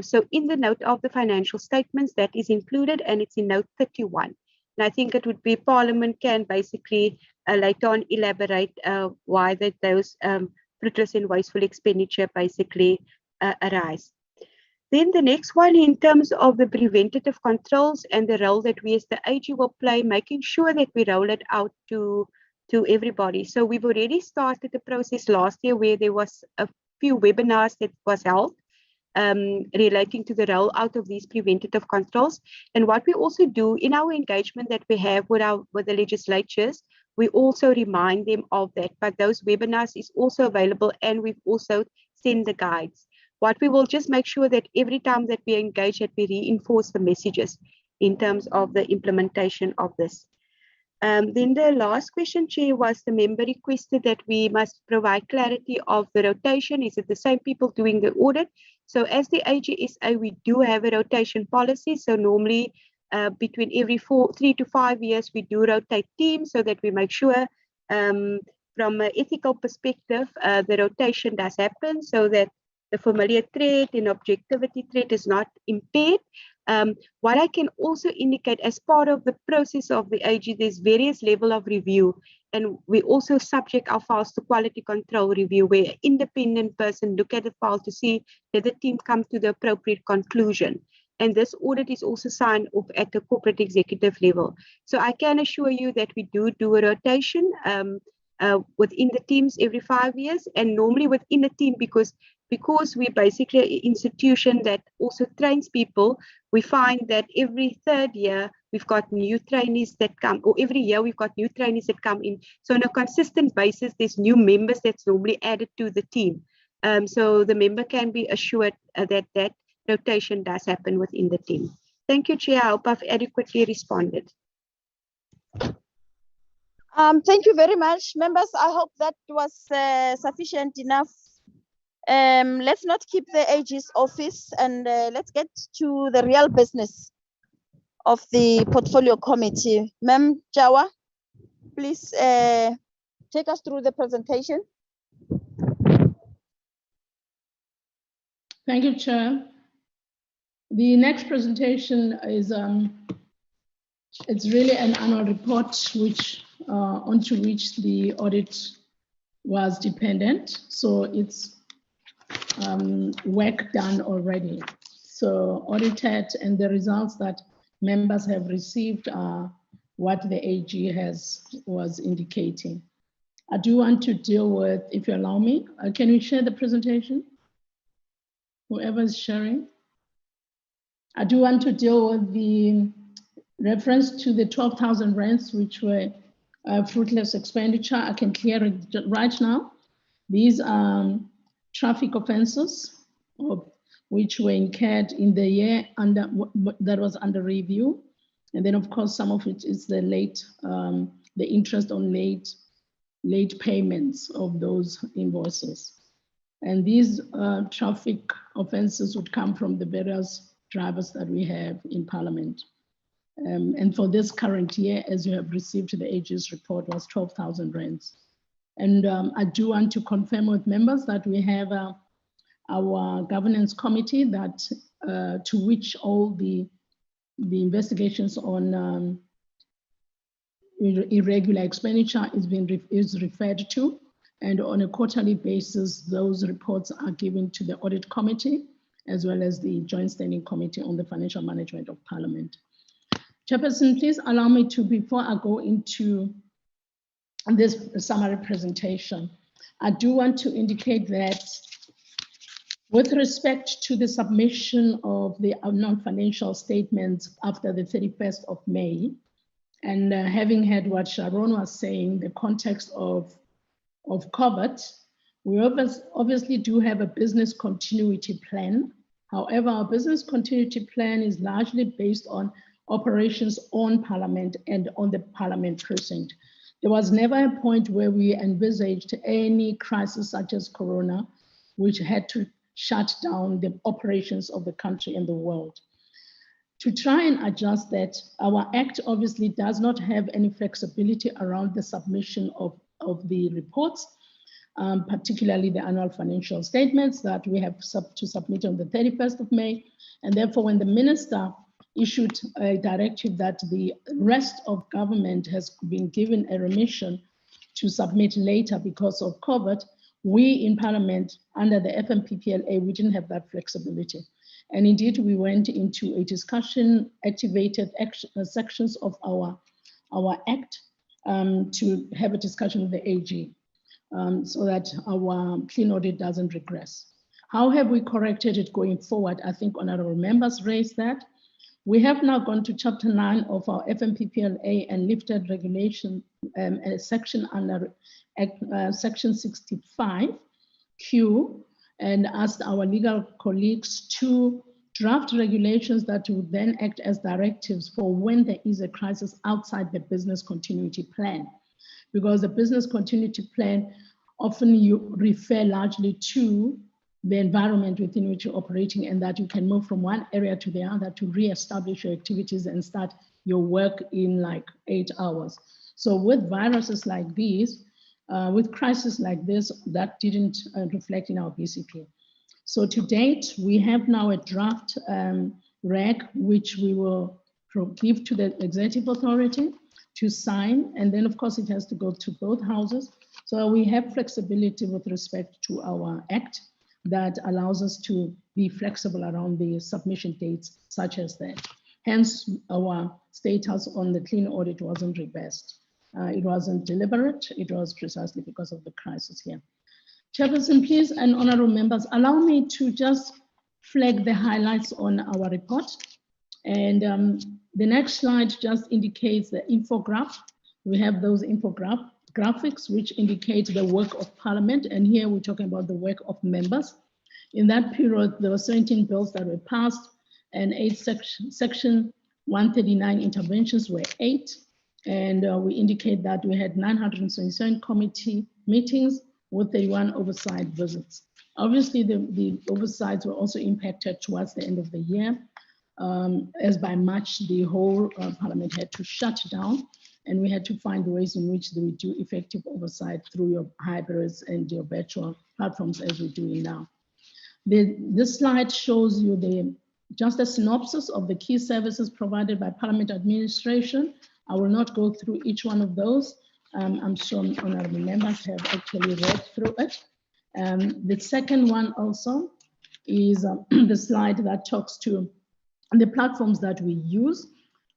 So in the note of the financial statements, that is included, and it's in note 31. And I think it would be Parliament can basically later on elaborate why those fruitless and wasteful expenditure basically arise. Then the next one, in terms of the preventative controls and the role that we as the AG will play, making sure that we roll it out to everybody. So we've already started the process last year, where there was a few webinars that was held relating to the rollout of these preventative controls. And what we also do in our engagement that we have with the legislatures, we also remind them of that. But those webinars is also available, and we've also sent the guides. What we will just make sure that every time that we engage, that we reinforce the messages in terms of the implementation of this. Then the last question, Chair, was the member requested that we must provide clarity of the rotation. Is it the same people doing the audit? So as the AGSA, we do have a rotation policy. So normally between every 3 to 5 years, we do rotate teams, so that we make sure from an ethical perspective, the rotation does happen, so that the familiar trait and objectivity trait is not impaired. What I can also indicate, as part of the process of the AG, there's various level of review, and we also subject our files to quality control review, where an independent person look at the file to see that the team come to the appropriate conclusion. And this audit is also signed off at the corporate executive level. So I can assure you that we do a rotation within the teams every 5 years, and normally within the team, because we're basically an institution that also trains people. We find that every 3rd year we've got new trainees that come, or every year we've got new trainees that come in. So on a consistent basis, there's new members that's normally added to the team. So the member can be assured that rotation does happen within the team. Thank you, Chair. I hope I've adequately responded. Thank you very much, members. I hope that was sufficient enough. Let's not keep the AG's office, and let's get to the real business of the portfolio committee. Ma'am Jawa, please take us through the presentation. Thank you, Chair. The next presentation is it's really an annual report onto which the audit was dependent. So it's work done already. So audited, and the results that members have received are what the AG was indicating. I do want to deal with, if you allow me, can we share the presentation? Whoever is sharing. I do want to deal with the reference to the 12,000 rands, which were fruitless expenditure. I can clear it right now. These are traffic offenses which were incurred in the year that was under review. And then of course, some of it is the interest on late payments of those invoices. And these traffic offenses would come from the various drivers that we have in Parliament. And for this current year, as you have received the AG's report, was 12,000 rands. And I do want to confirm with members that we have our governance committee that to which all the investigations on irregular expenditure is referred to. And on a quarterly basis, those reports are given to the audit committee, as well as the Joint Standing Committee on the Financial Management of Parliament. Chairperson, please allow me to, before I go into this summary presentation, I do want to indicate that with respect to the submission of the non-financial statements after the 31st of May, and having heard what Sharon was saying, the context of COVID, we obviously do have a business continuity plan. However, our business continuity plan is largely based on operations on Parliament and on the Parliament precinct. There was never a point where we envisaged any crisis such as Corona, which had to shut down the operations of the country and the world. To try and adjust that, our Act obviously does not have any flexibility around the submission of the reports, particularly the annual financial statements that we have to submit on the 31st of May. And therefore, when the minister issued a directive that the rest of government has been given a remission to submit later because of COVID, we in Parliament, under the FMPPLA, we didn't have that flexibility. And indeed, we went into a discussion, activated sections of our Act to have a discussion with the AG so that our clean audit doesn't regress. How have we corrected it going forward? I think honorable members raised that. We have now gone to Chapter 9 of our FMPPLA and lifted regulation, a section under Section 65Q, and asked our legal colleagues to draft regulations that would then act as directives for when there is a crisis outside the business continuity plan. Because the business continuity plan, often you refer largely to the environment within which you're operating, and that you can move from one area to the other to reestablish your activities and start your work in like 8 hours. So with viruses like these, with crises like this, that didn't reflect in our BCP. So to date, we have now a draft reg, which we will give to the executive authority to sign. And then of course it has to go to both houses. So we have flexibility with respect to our Act that allows us to be flexible around the submission dates such as that. Hence, our status on the clean audit wasn't reversed. It wasn't deliberate, it was precisely because of the crisis here. Chairperson, please, and honorable members, allow me to just flag the highlights on our report. And the next slide just indicates the infograph. We have those graphics which indicate the work of Parliament, and here we're talking about the work of members. In that period, there were 17 bills that were passed, and section 139 interventions were 8, and we indicate that we had 977 committee meetings with 31 oversight visits. Obviously, the oversights were also impacted towards the end of the year, as by March, the whole Parliament had to shut down, and we had to find ways in which they would do effective oversight through your hybrids and your virtual platforms as we're doing now. This slide shows you just a synopsis of the key services provided by Parliament administration. I will not go through each one of those. I'm sure honorable members have actually read through it. The second one also is the slide that talks to the platforms that we use.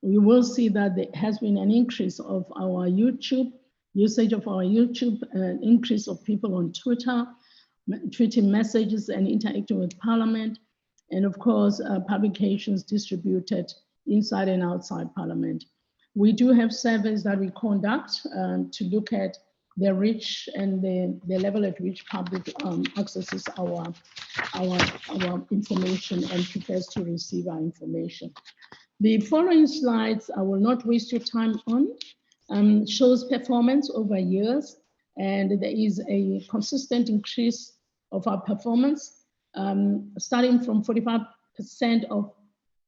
We will see that there has been an increase of our YouTube, usage of our YouTube, increase of people on Twitter, tweeting messages and interacting with Parliament, and of course, publications distributed inside and outside Parliament. We do have surveys that we conduct to look at the reach and the level at which public accesses our information and prepares to receive our information. The following slides, I will not waste your time on, shows performance over years, and there is a consistent increase of our performance, starting from 45% of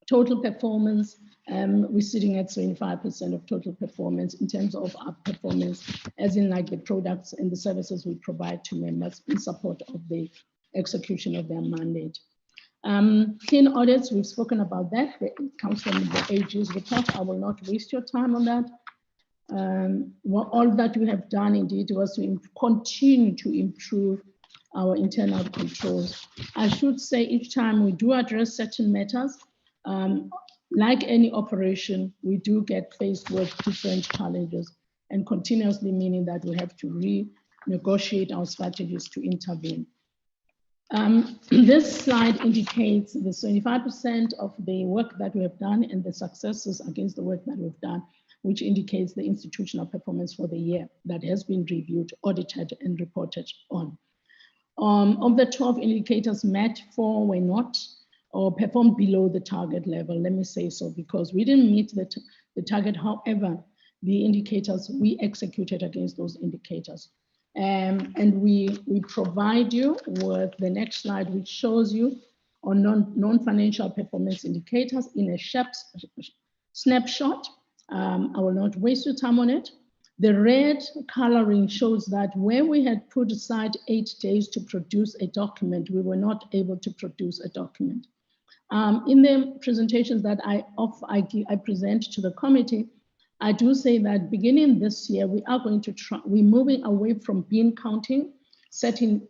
total performance. We're sitting at 75% of total performance in terms of our performance, as in like the products and the services we provide to members in support of the execution of their mandate. Clean audits, we've spoken about that. It comes from the AG's report. I will not waste your time on that. All that we have done indeed was to continue to improve our internal controls. I should say each time we do address certain matters, like any operation, we do get faced with different challenges, and continuously meaning that we have to renegotiate our strategies to intervene. This slide indicates the 75% of the work that we have done and the successes against the work that we've done, which indicates the institutional performance for the year that has been reviewed, audited, and reported on. Of the 12 indicators met, 4 were not or performed below the target level. Let me say so, because we didn't meet the target. However, the indicators, we executed against those indicators. And we provide you with the next slide, which shows you on non-financial performance indicators in a snapshot. I will not waste your time on it. The red coloring shows that where we had put aside 8 days to produce a document, we were not able to produce a document. In the presentations that I present to the committee, I do say that beginning this year, we are going to try, we're moving away from bean counting, setting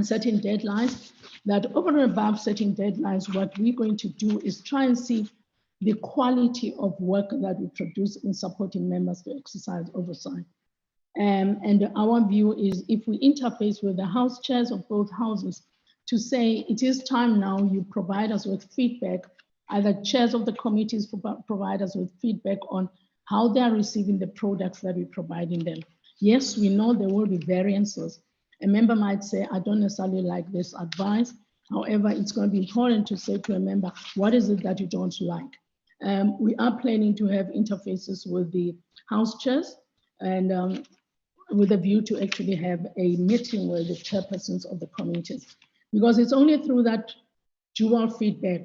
deadlines, that over and above setting deadlines, what we're going to do is try and see the quality of work that we produce in supporting members to exercise oversight. And our view is if we interface with the house chairs of both houses to say it is time now you provide us with feedback, either chairs of the committees provide us with feedback on how they are receiving the products that we're providing them. Yes, we know there will be variances. A member might say, I don't necessarily like this advice. However, it's going to be important to say to a member, what is it that you don't like? We are planning to have interfaces with the house chairs and with a view to actually have a meeting with the chairpersons of the committees. Because it's only through that dual feedback,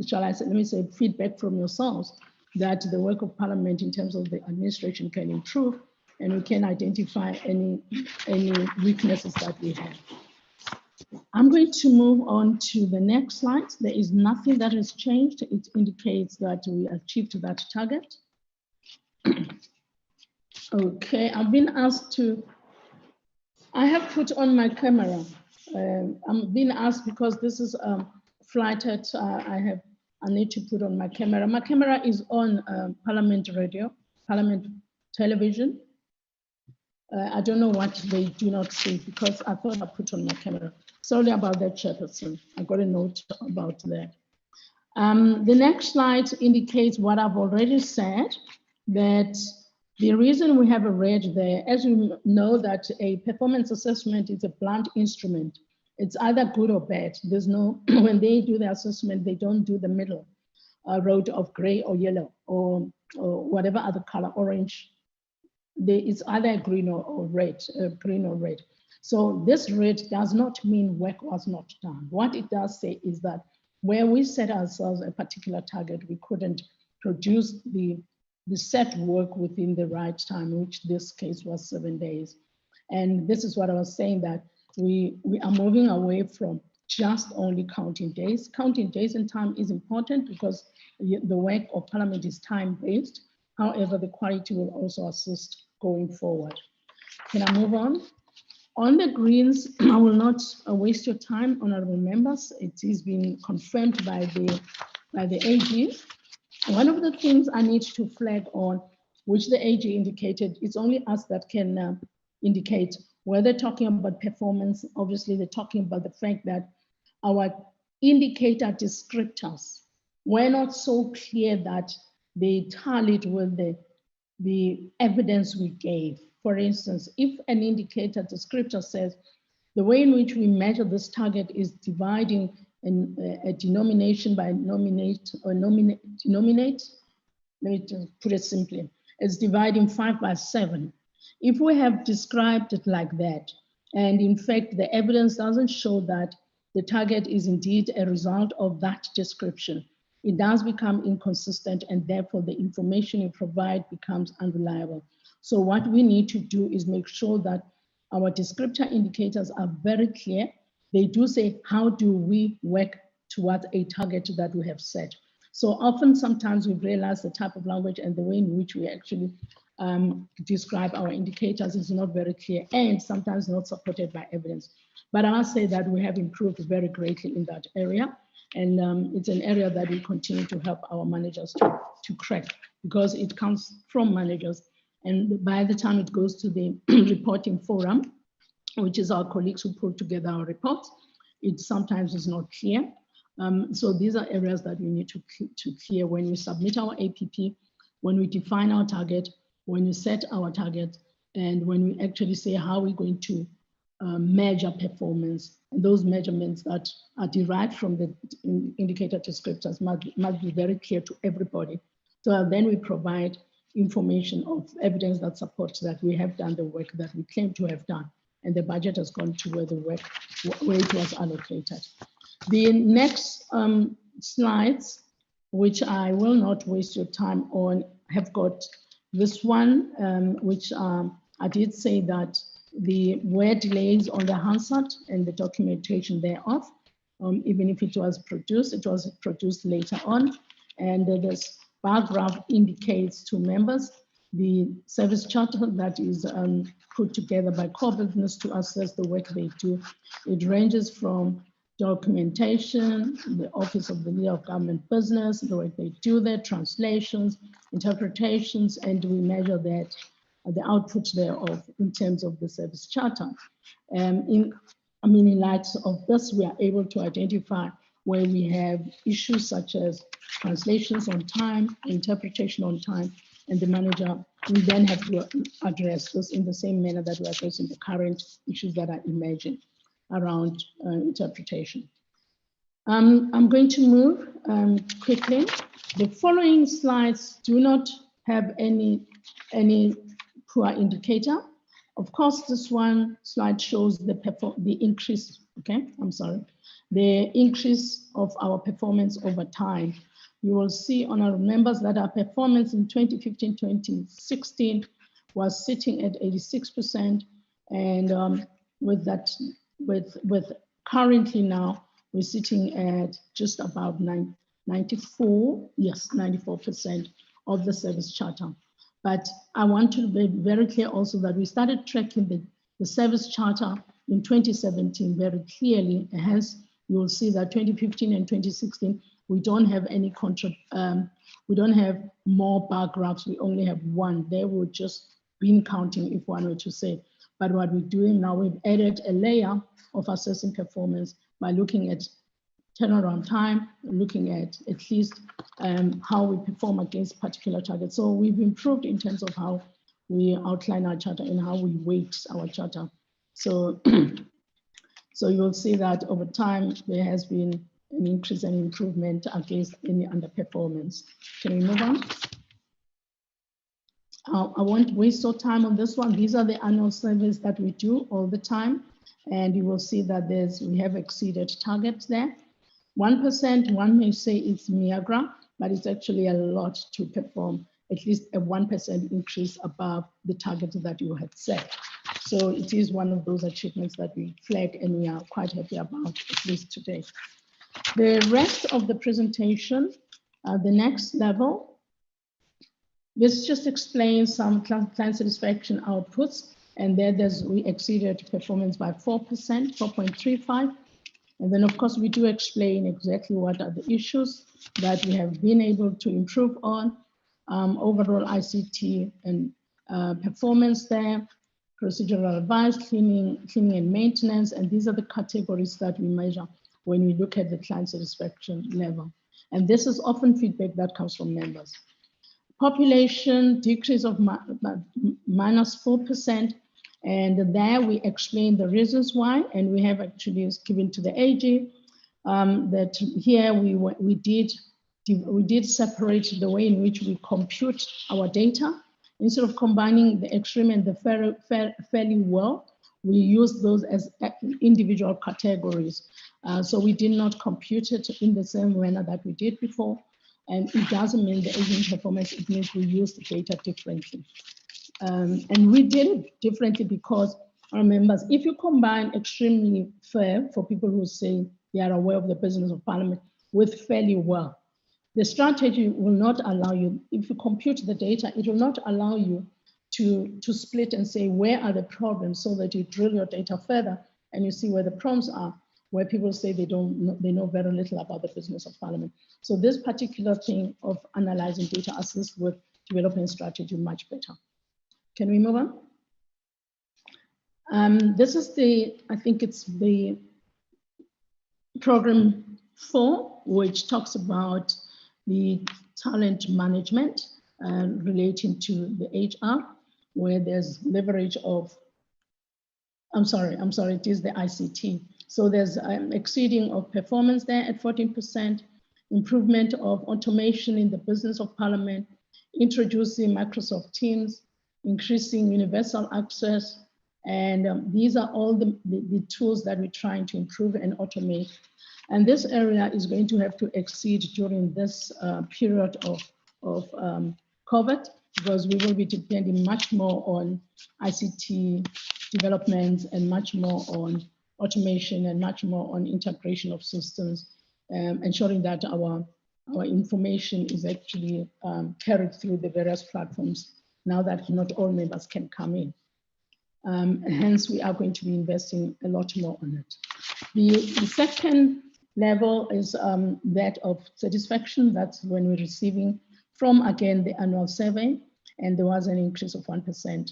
shall I say, let me say feedback from yourselves, that the work of Parliament in terms of the administration can improve and we can identify any weaknesses that we have. I'm going to move on to the next slide. There is nothing that has changed. It indicates that we achieved that target. Okay, I've been asked to, I have put on my camera. I'm being asked because this is flighted. I need to put on my camera. My camera is on Parliament radio, Parliament television. I don't know what they do not see because I thought I put on my camera. Sorry about that, Chairperson. I got a note about that. The next slide indicates what I've already said, that the reason we have a red there, as we know that a performance assessment is a blunt instrument. It's either good or bad. There's no, when they do the assessment, they don't do the middle road of gray or yellow or whatever other color, orange. It's either green or red, green or red. So this red does not mean work was not done. What it does say is that where we set ourselves a particular target, we couldn't produce the set work within the right time, which this case was 7 days. And this is what I was saying, that we are moving away from just only counting days. Counting days and time is important because the work of Parliament is time-based. However, the quality will also assist going forward. Can I move on? On the Greens, I will not waste your time, honorable members. It is being confirmed by the AG. One of the things I need to flag on, which the AG indicated, it's only us that can indicate where they're talking about performance. Obviously, they're talking about the fact that our indicator descriptors were not so clear that they tallied with the evidence we gave. For instance, if an indicator descriptor says the way in which we measure this target is dividing a denomination by denominate, let me just put it simply, it's dividing 5 by 7. If we have described it like that, and in fact, the evidence doesn't show that the target is indeed a result of that description, it does become inconsistent, and therefore the information you provide becomes unreliable. So what we need to do is make sure that our descriptor indicators are very clear. They do say, how do we work towards a target that we have set? So often, sometimes we've realized the type of language and the way in which we actually describe our indicators is not very clear and sometimes not supported by evidence. But I must say that we have improved very greatly in that area. And it's an area that we continue to help our managers to crack, because it comes from managers. And by the time it goes to the reporting forum, which is our colleagues who put together our reports, it sometimes is not clear. So these are areas that we need to clear when we submit our APP, when we define our target, when we set our target, and when we actually say how we're going to measure performance. And those measurements that are derived from the indicator descriptors must be very clear to everybody. So then we provide information of evidence that supports that we have done the work that we claim to have done, and the budget has gone to where it was allocated. The next slides, which I will not waste your time on, have got this one, which I did say that the were delays on the Hansard and the documentation thereof. Even if it was produced later on. And this bar graph indicates to members the service charter that is put together by core business to assess the work they do. It ranges from documentation, the Office of the Leader of Government Business, the work they do there, translations, interpretations, and we measure that, the output thereof in terms of the service charter. In light of this, we are able to identify where we have issues such as translations on time, interpretation on time, and the manager will then have to address this in the same manner that we are addressing the current issues that are emerging around interpretation. I'm going to move quickly. The following slides do not have any poor indicator. Of course, this one slide shows the increase, okay, I'm sorry, the increase of our performance over time. You will see on our members that our performance in 2015-2016 was sitting at 86%, and with currently now we're sitting at just about 94% of the service charter. But I want to be very clear also that we started tracking the service charter in 2017 very clearly. Hence, you will see that 2015 and 2016, we don't have any we don't have more bar graphs, we only have one. They would just been counting if one were to say. But what we're doing now, we've added a layer of assessing performance by looking at turnaround time, looking at least how we perform against particular targets. So we've improved in terms of how we outline our charter and how we weight our charter. So, so you'll see that over time, there has been an increase and improvement against any underperformance. Can we move on? I won't waste your time on this one. These are the annual surveys that we do all the time. And you will see that we have exceeded targets there. 1%, one may say it's Miagra, but it's actually a lot to perform at least a 1% increase above the target that you had set. So it is one of those achievements that we flag and we are quite happy about, at least today. The rest of the presentation, the next level, this just explains some client satisfaction outputs, and we exceeded performance by 4%, 4.35. And then of course we do explain exactly what are the issues that we have been able to improve on, overall ICT and performance there, procedural advice, cleaning and maintenance, and these are the categories that we measure when we look at the client satisfaction level. And this is often feedback that comes from members. Population decrease of minus 4%, and there we explain the reasons why, and we have actually given to the AG that here we did separate the way in which we compute our data. Instead of combining the extreme and the fairly well, we use those as individual categories. So we did not compute it in the same manner that we did before. And it doesn't mean the agent performance, it means we use the data differently. And we did it differently because our members, if you combine extremely fair for people who say they are aware of the business of parliament with fairly well, the strategy will not allow you, if you compute the data, it will not allow you to split and say where are the problems, so that you drill your data further and you see where the problems are, where people say they know very little about the business of parliament. So this particular thing of analyzing data assists with developing strategy much better. Can we move on? This is I think it's the program 4, which talks about the talent management relating to the HR, where there's leverage of, I'm sorry, it is the ICT. So there's exceeding of performance there at 14%, improvement of automation in the business of parliament, introducing Microsoft Teams, increasing universal access, and these are all the tools that we're trying to improve and automate. And this area is going to have to exceed during this period of COVID, because we will be depending much more on ICT development and much more on automation and much more on integration of systems, ensuring that our information is actually carried through the various platforms now that not all members can come in. Hence, we are going to be investing a lot more on it. The second level is that of satisfaction. That's when we're receiving from, again, the annual survey, and there was an increase of 1%.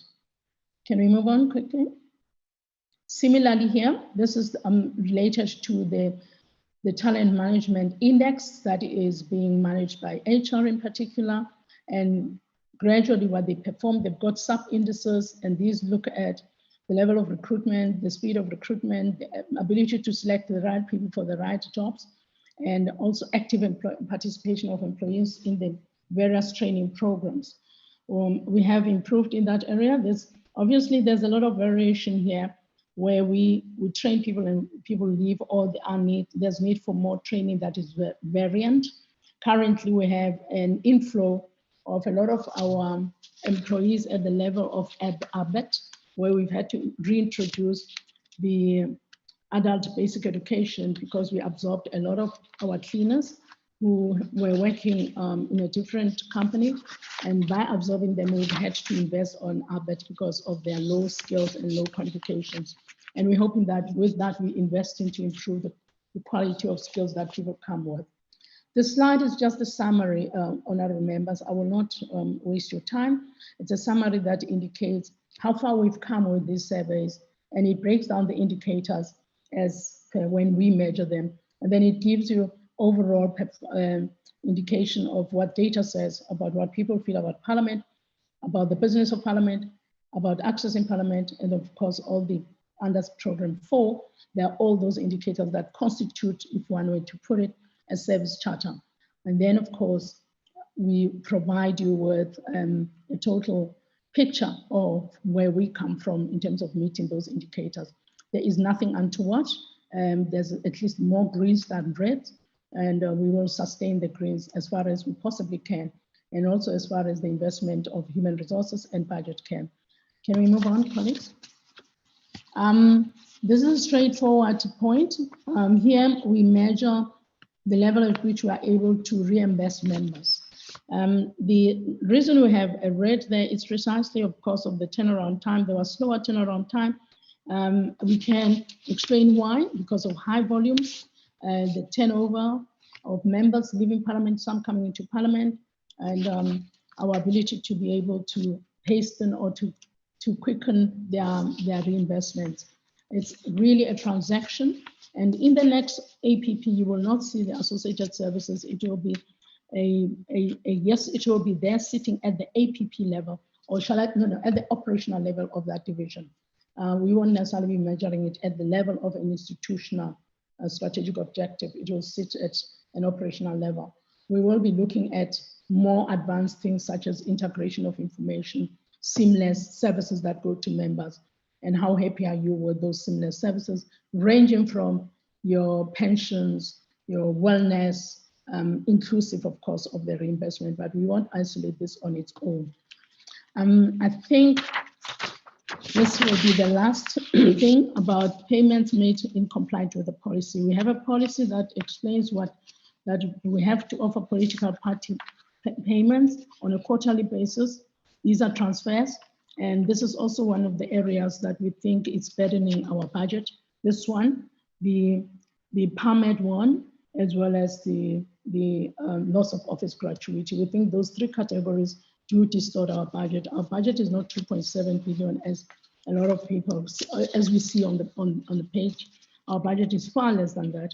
Can we move on quickly? Similarly here, this is related to the talent management index that is being managed by HR in particular, and gradually what they perform, they've got sub-indices, and these look at the level of recruitment, the speed of recruitment, the ability to select the right people for the right jobs, and also active participation of employees in the various training programs. We have improved in that area. Obviously, there's a lot of variation here where we train people and people leave, or there's need for more training that is variant. Currently, we have an inflow of a lot of our employees at the level of Audit, where we've had to reintroduce the adult basic education because we absorbed a lot of our cleaners who were working in a different company, and by absorbing them, we've had to invest on Audit because of their low skills and low qualifications. And we're hoping that with that, we invest in to improve the quality of skills that people come with. This slide is just a summary, honorable members. I will not waste your time. It's a summary that indicates how far we've come with these surveys, and it breaks down the indicators as when we measure them. And then it gives you overall indication of what data says about what people feel about Parliament, about the business of Parliament, about access in Parliament, and of course, all the under program 4, there are all those indicators that constitute, if one way to put it, a service charter. And then, of course, we provide you with a total picture of where we come from in terms of meeting those indicators. There is nothing untoward. There's at least more greens than reds, and we will sustain the greens as far as we possibly can, and also as far as the investment of human resources and budget can. Can we move on, colleagues? This is a straightforward point. Here we measure the level at which we are able to reimburse members. The reason we have a red there is precisely, of course, of the turnaround time. There was slower turnaround time. We can explain why, because of high volumes, the turnover of members leaving Parliament, some coming into Parliament, and our ability to be able to hasten or to quicken their reimbursements. It's really a transaction. And in the next APP, you will not see the associated services. It will be yes, it will be there sitting at the APP level, or shall I, no, at the operational level of that division. We won't necessarily be measuring it at the level of an institutional strategic objective. It will sit at an operational level. We will be looking at more advanced things such as integration of information, seamless services that go to members, and how happy are you with those seamless services, ranging from your pensions, your wellness, inclusive, of course, of the reimbursement, but we won't isolate this on its own. I think this will be the last thing about payments made in compliance with the policy. We have a policy that explains that we have to offer political party payments on a quarterly basis. These are transfers, and this is also one of the areas that we think is burdening our budget. This one, the PAMED one, as well as the loss of office gratuity. We think those three categories do distort our budget. Our budget is not 2.7 billion as a lot of people, as we see on the page. Our budget is far less than that.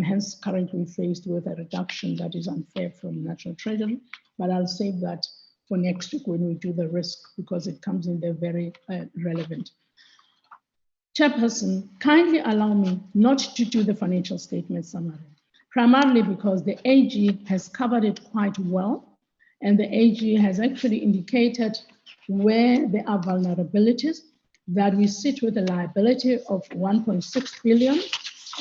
Hence, currently faced with a reduction that is unfair from National Treasury, but I'll save that for next week when we do the risk, because it comes in there very relevant. Chairperson, kindly allow me not to do the financial statement summary, primarily because the AG has covered it quite well, and the AG has actually indicated where there are vulnerabilities, that we sit with a liability of 1.6 billion,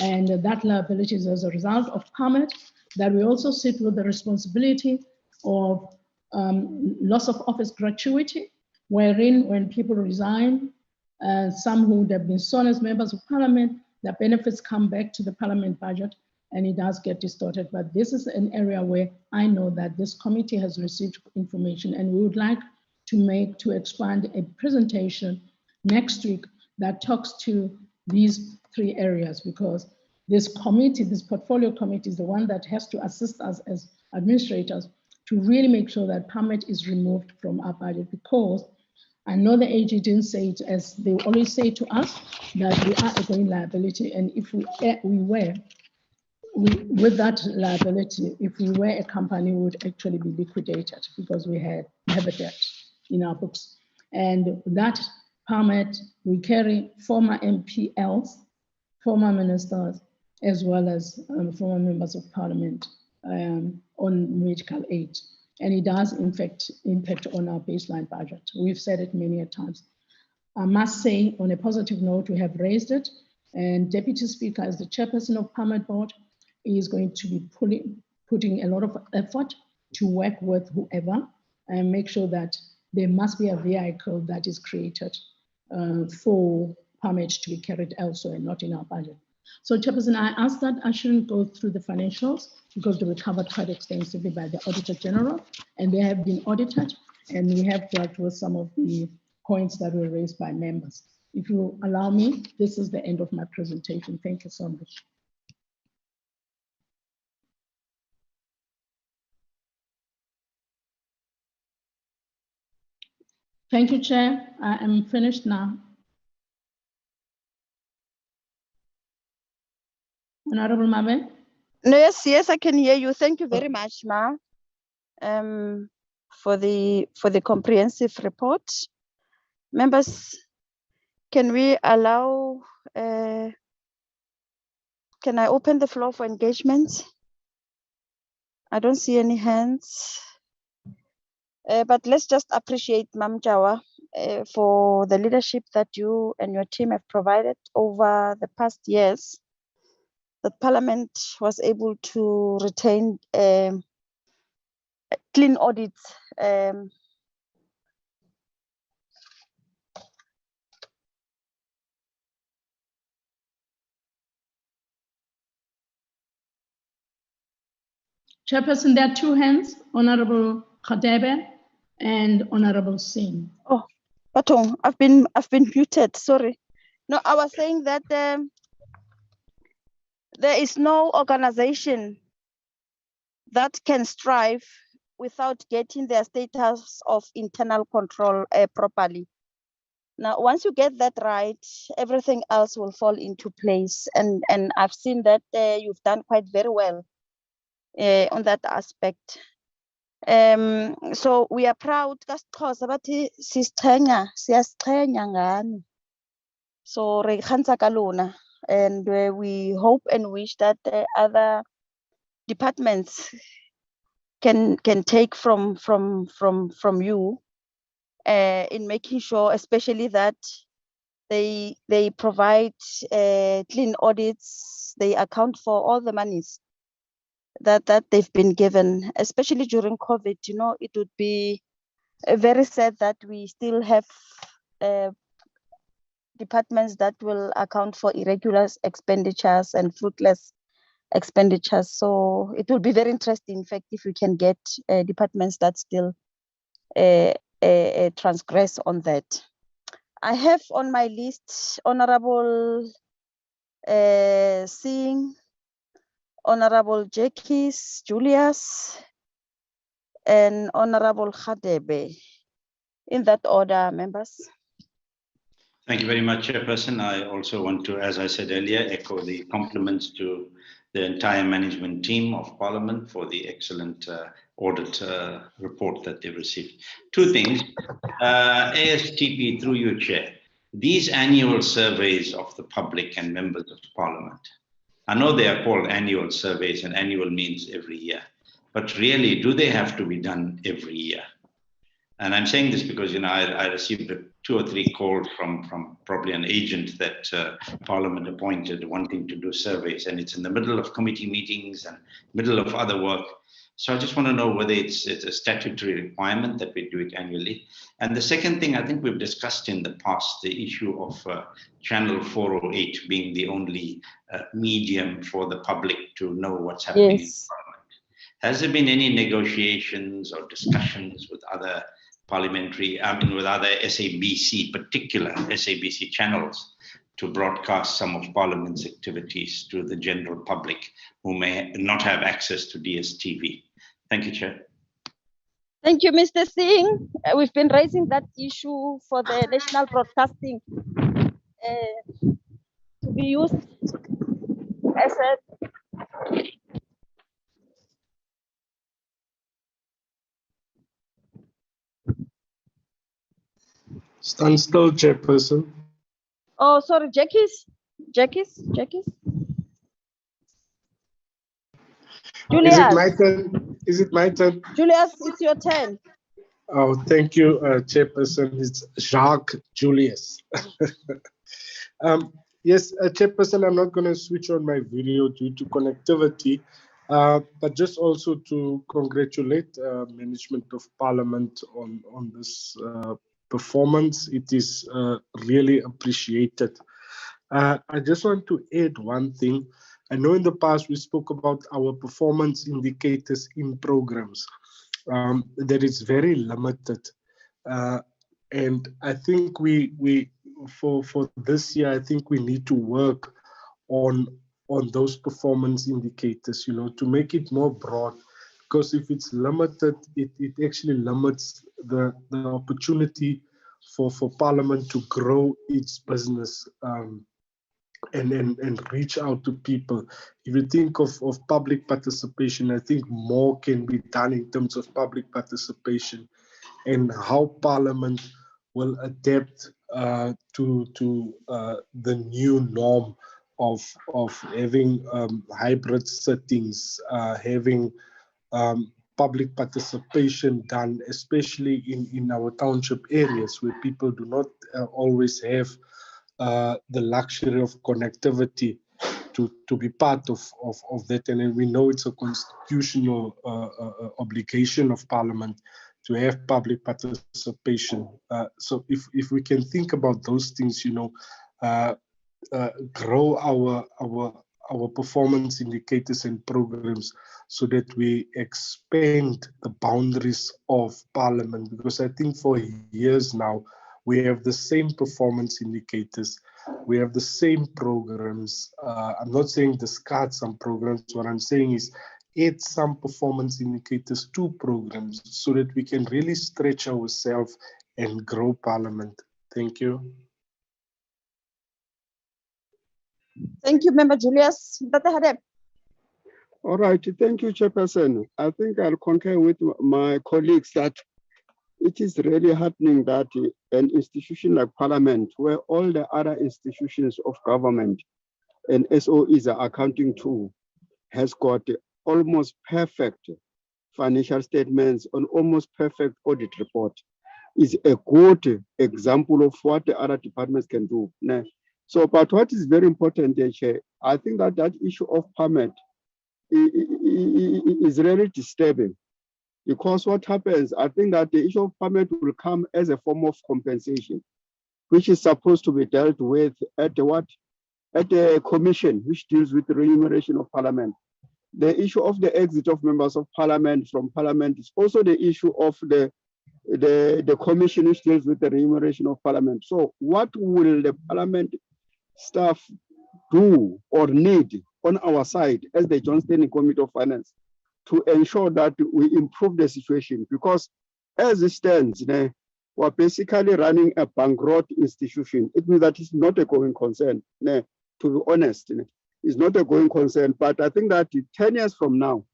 and that liability is as a result of PAMED, that we also sit with the responsibility of loss of office gratuity, wherein when people resign, some who would have been sworn as members of Parliament, the benefits come back to the Parliament budget, and it does get distorted. But this is an area where I know that this committee has received information, and we would like to expand a presentation next week that talks to these three areas, because this committee, this portfolio committee, is the one that has to assist us as administrators to really make sure that PAMED is removed from our budget, because I know the AG didn't say it as they always say to us, that we are a going liability, and if with that liability, if we were a company, we would actually be liquidated, because we have a debt in our books. And that PAMED, we carry former MPLs, former ministers, as well as former members of Parliament on medical aid. And it does, in fact, impact on our baseline budget. We've said it many a times. I must say, on a positive note, we have raised it, and Deputy Speaker, as the chairperson of PAMED board, is going to be putting a lot of effort to work with whoever and make sure that there must be a vehicle that is created for PAMED to be carried elsewhere, not in our budget. So, Chairperson, I asked that I shouldn't go through the financials because they were covered quite extensively by the Auditor-General, and they have been audited, and we have dealt with some of the points that were raised by members. If you allow me, this is the end of my presentation. Thank you so much. Thank you, Chair. I am finished now. Honorable Mabe? No, yes, I can hear you. Thank you very much, Ma, for the comprehensive report. Members, can we allow? Can I open the floor for engagement? I don't see any hands. But let's just appreciate Mam Jawa for the leadership that you and your team have provided over the past years, that Parliament was able to retain clean audits Chairperson, there are two hands, Honorable Khadebe and Honorable Singh. Oh, Patong, I've been muted. Sorry. No, I was saying that there is no organization that can strive without getting their status of internal control properly. Now, once you get that right, everything else will fall into place. And I've seen that you've done quite very well on that aspect. So we are proud. So and we hope and wish that other departments can take from you in making sure, especially that they provide clean audits, they account for all the monies that they've been given, especially during COVID. You know, it would be very sad that we still have departments that will account for irregular expenditures and fruitless expenditures. So it will be very interesting, in fact, if we can get departments that still transgress on that. I have on my list Honorable Singh, Honorable Jekis Julius, and Honorable Khadebe. In that order, members. Thank you very much, Chairperson. I also want to, as I said earlier, echo the compliments to the entire management team of Parliament for the excellent audit report that they received. Two things. ASTP, through you, Chair. These annual surveys of the public and members of Parliament, I know they are called annual surveys, and annual means every year, but really, do they have to be done every year? And I'm saying this because, you know, I received 2 or 3 calls from probably an agent that Parliament appointed wanting to do surveys, and it's in the middle of committee meetings and middle of other work. So I just want to know whether it's a statutory requirement that we do it annually. And the second thing, I think we've discussed in the past, the issue of Channel 408 being the only medium for the public to know what's happening in Parliament. Has there been any negotiations or discussions with other with other SABC, particular SABC channels, to broadcast some of Parliament's activities to the general public who may not have access to DSTV? Thank you, Chair. Thank you, Mr. Singh. We've been raising that issue for the national broadcasting to be used as a Stand still, Chairperson. Oh, sorry, Jekis. Julius. Is it my turn? Is it my turn? Julius, it's your turn. Oh, thank you, Chairperson. It's Jacques Julius. Yes, Chairperson, I'm not going to switch on my video due to connectivity, but just also to congratulate management of Parliament on this performance. It is really appreciated. I just want to add one thing. I know in the past we spoke about our performance indicators in programs. That is very limited. And I think for this year, I think we need to work on those performance indicators, you know, to make it more broad. Because if it's limited, it actually limits the opportunity for Parliament to grow its business and reach out to people. If you think of public participation, I think more can be done in terms of public participation and how Parliament will adapt to the new norm of having hybrid settings, having public participation done, especially in our township areas where people do not always have the luxury of connectivity to be part of that. And we know it's a constitutional obligation of Parliament to have public participation. So if we can think about those things, you know, grow our performance indicators and programs so that we expand the boundaries of Parliament, because I think for years now we have the same performance indicators, we have the same programs. I'm not saying discard some programs, what I'm saying is add some performance indicators to programs so that we can really stretch ourselves and grow Parliament. Thank you. Thank you, Member Julius. Dr. Hadeb. All right, thank you, Chairperson. I think I'll concur with my colleagues that it is really happening that an institution like Parliament, where all the other institutions of government and SOEs are accounting to, has got almost perfect financial statements and almost perfect audit report, is a good example of what the other departments can do. So, but what is very important, Chair, I think that that issue of permit is really disturbing, because what happens, I think that the issue of permit will come as a form of compensation, which is supposed to be dealt with at the commission, which deals with the remuneration of Parliament. The issue of the exit of members of Parliament from Parliament is also the issue of the commission, which deals with the remuneration of Parliament. So what will the Parliament staff do or need on our side as the Joint Standing Committee of Finance to ensure that we improve the situation? Because as it stands, we're basically running a bankrupt institution. It means that it's not a going concern, to be honest. It's not a going concern, but I think that 10 years from now,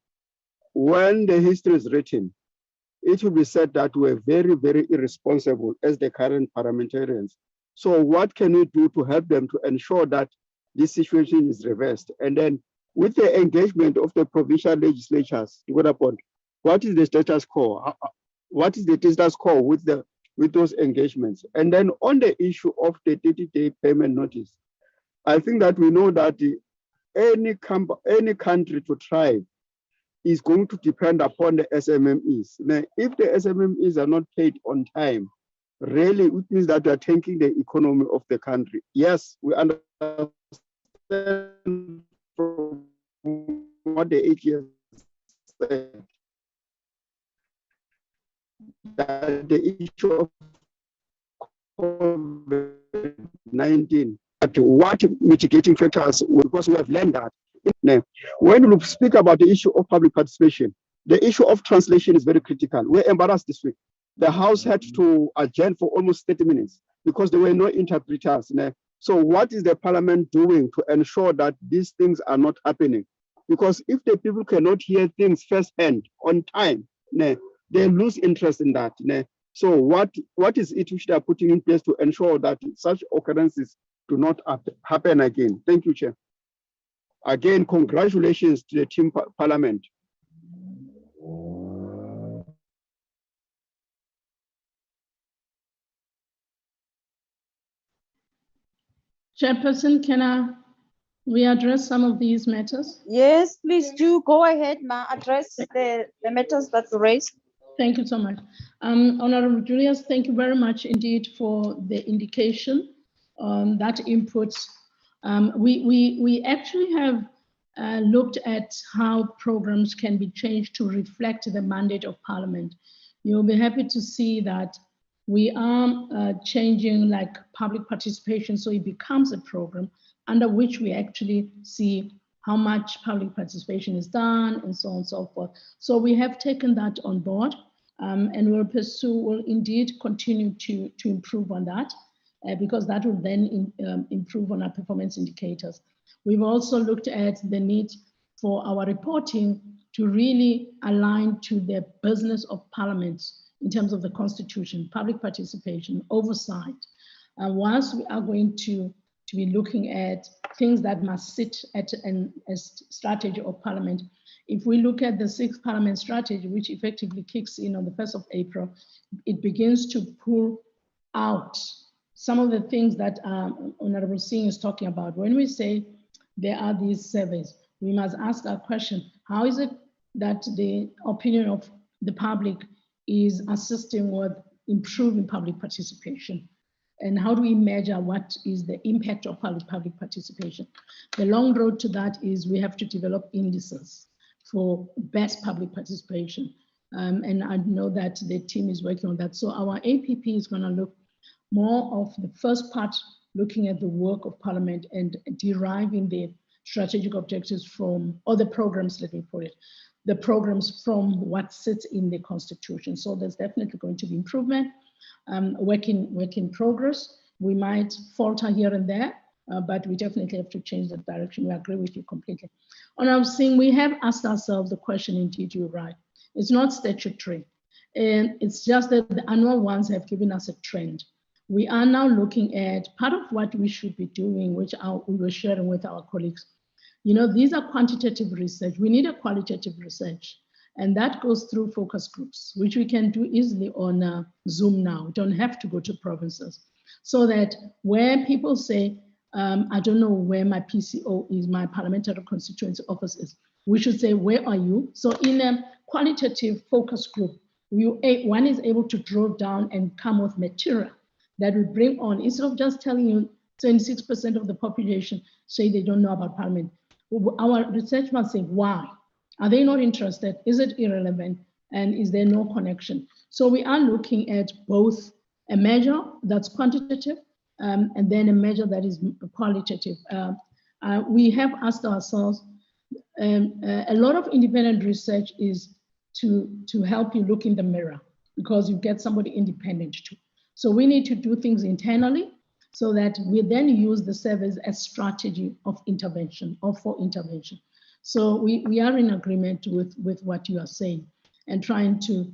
when the history is written, it will be said that we're very, very irresponsible as the current parliamentarians. So what can we do to help them to ensure that this situation is reversed? And then with the engagement of the provincial legislatures, what is the status quo? What is the status quo with those engagements? And then on the issue of the 30-day payment notice, I think that we know that any country to thrive is going to depend upon the SMMEs. Now, if the SMMEs are not paid on time, really it means that we are tanking the economy of the country. Yes, we understand from what the 8 years said that the issue of COVID-19, what mitigating factors, because we have learned that. When we speak about the issue of public participation, the issue of translation is very critical. We're embarrassed this week. The House had to adjourn for almost 30 minutes because there were no interpreters. So what is the Parliament doing to ensure that these things are not happening? Because if the people cannot hear things firsthand on time, they lose interest in that. So what is it which they are putting in place to ensure that such occurrences do not happen again? Thank you, Chair. Again, congratulations to the team Parliament. Chairperson, can we address some of these matters? Yes, please do go ahead, ma. Address the matters that you raised. Thank you so much. Honorable Julius, thank you very much indeed for the indication, that input. We actually have looked at how programs can be changed to reflect the mandate of Parliament. You'll be happy to see that we are changing like public participation, so it becomes a program under which we actually see how much public participation is done and so on and so forth. So we have taken that on board, and we'll indeed continue to improve on that, because that will then improve on our performance indicators. We've also looked at the need for our reporting to really align to the business of Parliament in terms of the Constitution, public participation, oversight. Whilst we are going to be looking at things that must sit at a strategy of Parliament, if we look at the 6th Parliament strategy, which effectively kicks in on the 1st of April, it begins to pull out some of the things that Honorable Singh is talking about. When we say there are these surveys, we must ask our question, how is it that the opinion of the public is assisting with improving public participation? And how do we measure what is the impact of public participation? The long road to that is we have to develop indices for best public participation. And I know that the team is working on that. So our APP is going to look more of the first part, looking at the work of Parliament and deriving the strategic objectives from, or the programs, let me put it, the programs from what sits in the Constitution. So there's definitely going to be improvement, work in progress. We might falter here and there, but we definitely have to change the direction. We agree with you completely. On our thing, we have asked ourselves the question, indeed, you're right. It's not statutory. And it's just that the annual ones have given us a trend. We are now looking at part of what we should be doing, which we were sharing with our colleagues. You know, these are quantitative research. We need a qualitative research. And that goes through focus groups, which we can do easily on Zoom now. We don't have to go to provinces. So that where people say, I don't know where my PCO is, my parliamentary constituency office is, we should say, where are you? So in a qualitative focus group, one is able to draw down and come with material that we bring on, instead of just telling you 26% of the population say they don't know about Parliament. Our research must say why. Are they not interested? Is it irrelevant? And is there no connection? So we are looking at both a measure that's quantitative and then a measure that is qualitative. We have asked ourselves, a lot of independent research is to help you look in the mirror, because you get somebody independent too. So we need to do things internally so that we then use the surveys as strategy of intervention or for intervention. So we are in agreement with what you are saying and trying to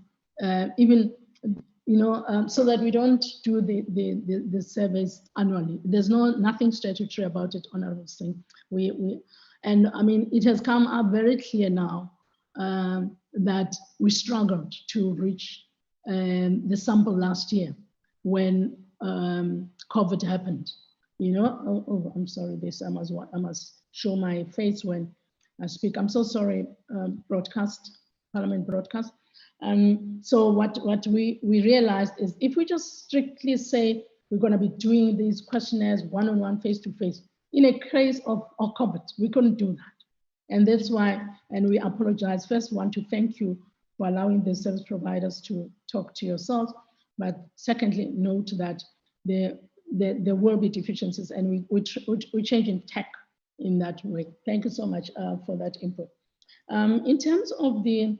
even, you know, so that we don't do the surveys annually. There's nothing statutory about it, Honorable Singh. And I mean, it has come up very clear now that we struggled to reach the sample last year when COVID happened. You know, oh, I'm sorry, I must show my face when I speak. I'm so sorry, Parliament broadcast. So what we realized is, if we just strictly say we're going to be doing these questionnaires one-on-one, face-to-face, in a case of COVID, we couldn't do that. And that's why, and we apologize. First, want to thank you for allowing the service providers to talk to yourselves. But secondly, note that there will be deficiencies, and we're changing tech in that way. Thank you so much for that input. In terms of the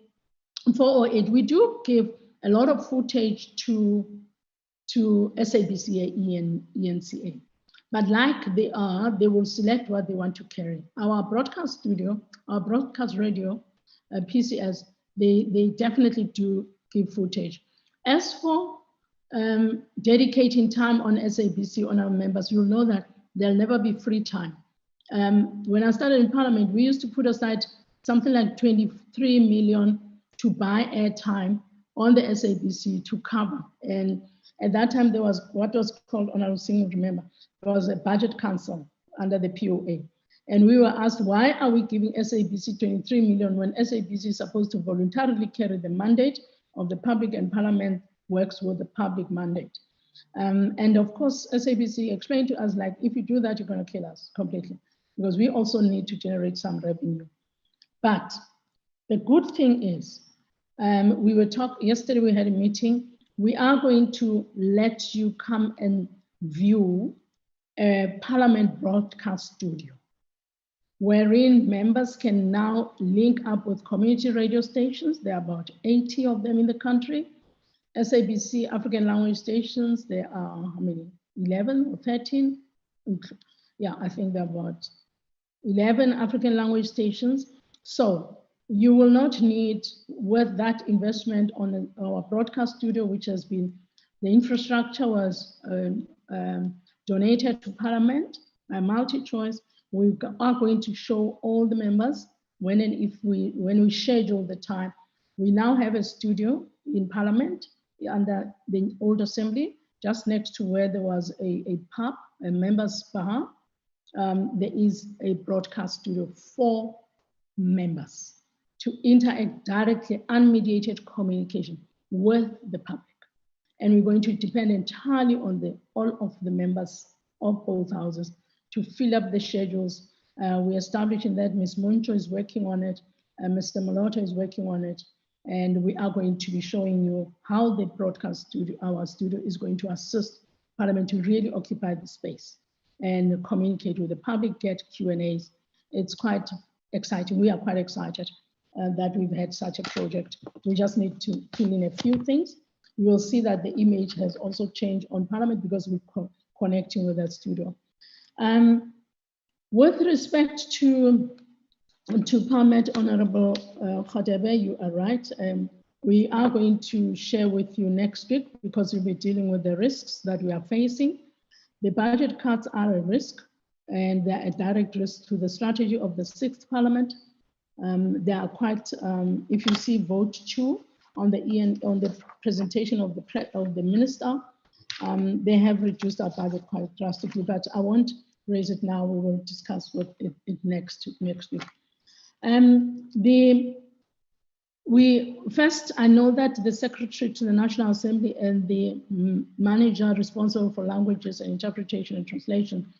408, we do give a lot of footage to SABCA and ENCA. But like they will select what they want to carry. Our broadcast studio, our broadcast radio, PCS, they definitely do give footage. As for dedicating time on SABC on our members, you'll know that there'll never be free time. When I started in Parliament, we used to put aside something like 23 million to buy airtime on the SABC to cover. And at that time, there was what was called, Honorable Singh, remember, there was a budget council under the POA. And we were asked, why are we giving SABC 23 million when SABC is supposed to voluntarily carry the mandate of the public, and Parliament works with the public mandate? And of course, SABC explained to us, like, if you do that, you're going to kill us completely, because we also need to generate some revenue. But the good thing is, we were talking, yesterday we had a meeting, we are going to let you come and view a Parliament broadcast studio, wherein members can now link up with community radio stations. There are about 80 of them in the country. SABC African language stations, there are how many? 11 or 13? Yeah, I think there are about 11 African language stations. So you will not need, with that investment on our broadcast studio, which has been, the infrastructure was donated to Parliament by MultiChoice. We are going to show all the members when we schedule the time. We now have a studio in Parliament under the old assembly, just next to where there was a pub, a members' spa. There is a broadcast studio for members to interact directly, unmediated communication with the public. And we're going to depend entirely on all of the members of both houses to fill up the schedules. We're establishing that Ms. Muncho is working on it, Mr. Malota is working on it, and we are going to be showing you how the broadcast studio, our studio, is going to assist Parliament to really occupy the space and communicate with the public, get Q&As. It's quite exciting. We are quite excited that we've had such a project. We just need to fill in a few things. You will see that the image has also changed on Parliament because we're connecting with that studio. With respect to Parliament, Honorable Khodebe, you are right. We are going to share with you next week because we'll be dealing with the risks that we are facing. The budget cuts are a risk, and they're a direct risk to the strategy of the 6th Parliament. They are quite, if you see vote 2 on the presentation of the minister, they have reduced our budget quite drastically, but I won't raise it now. We will discuss with it next week. I know that the Secretary to the National Assembly and the manager responsible for languages and interpretation and translation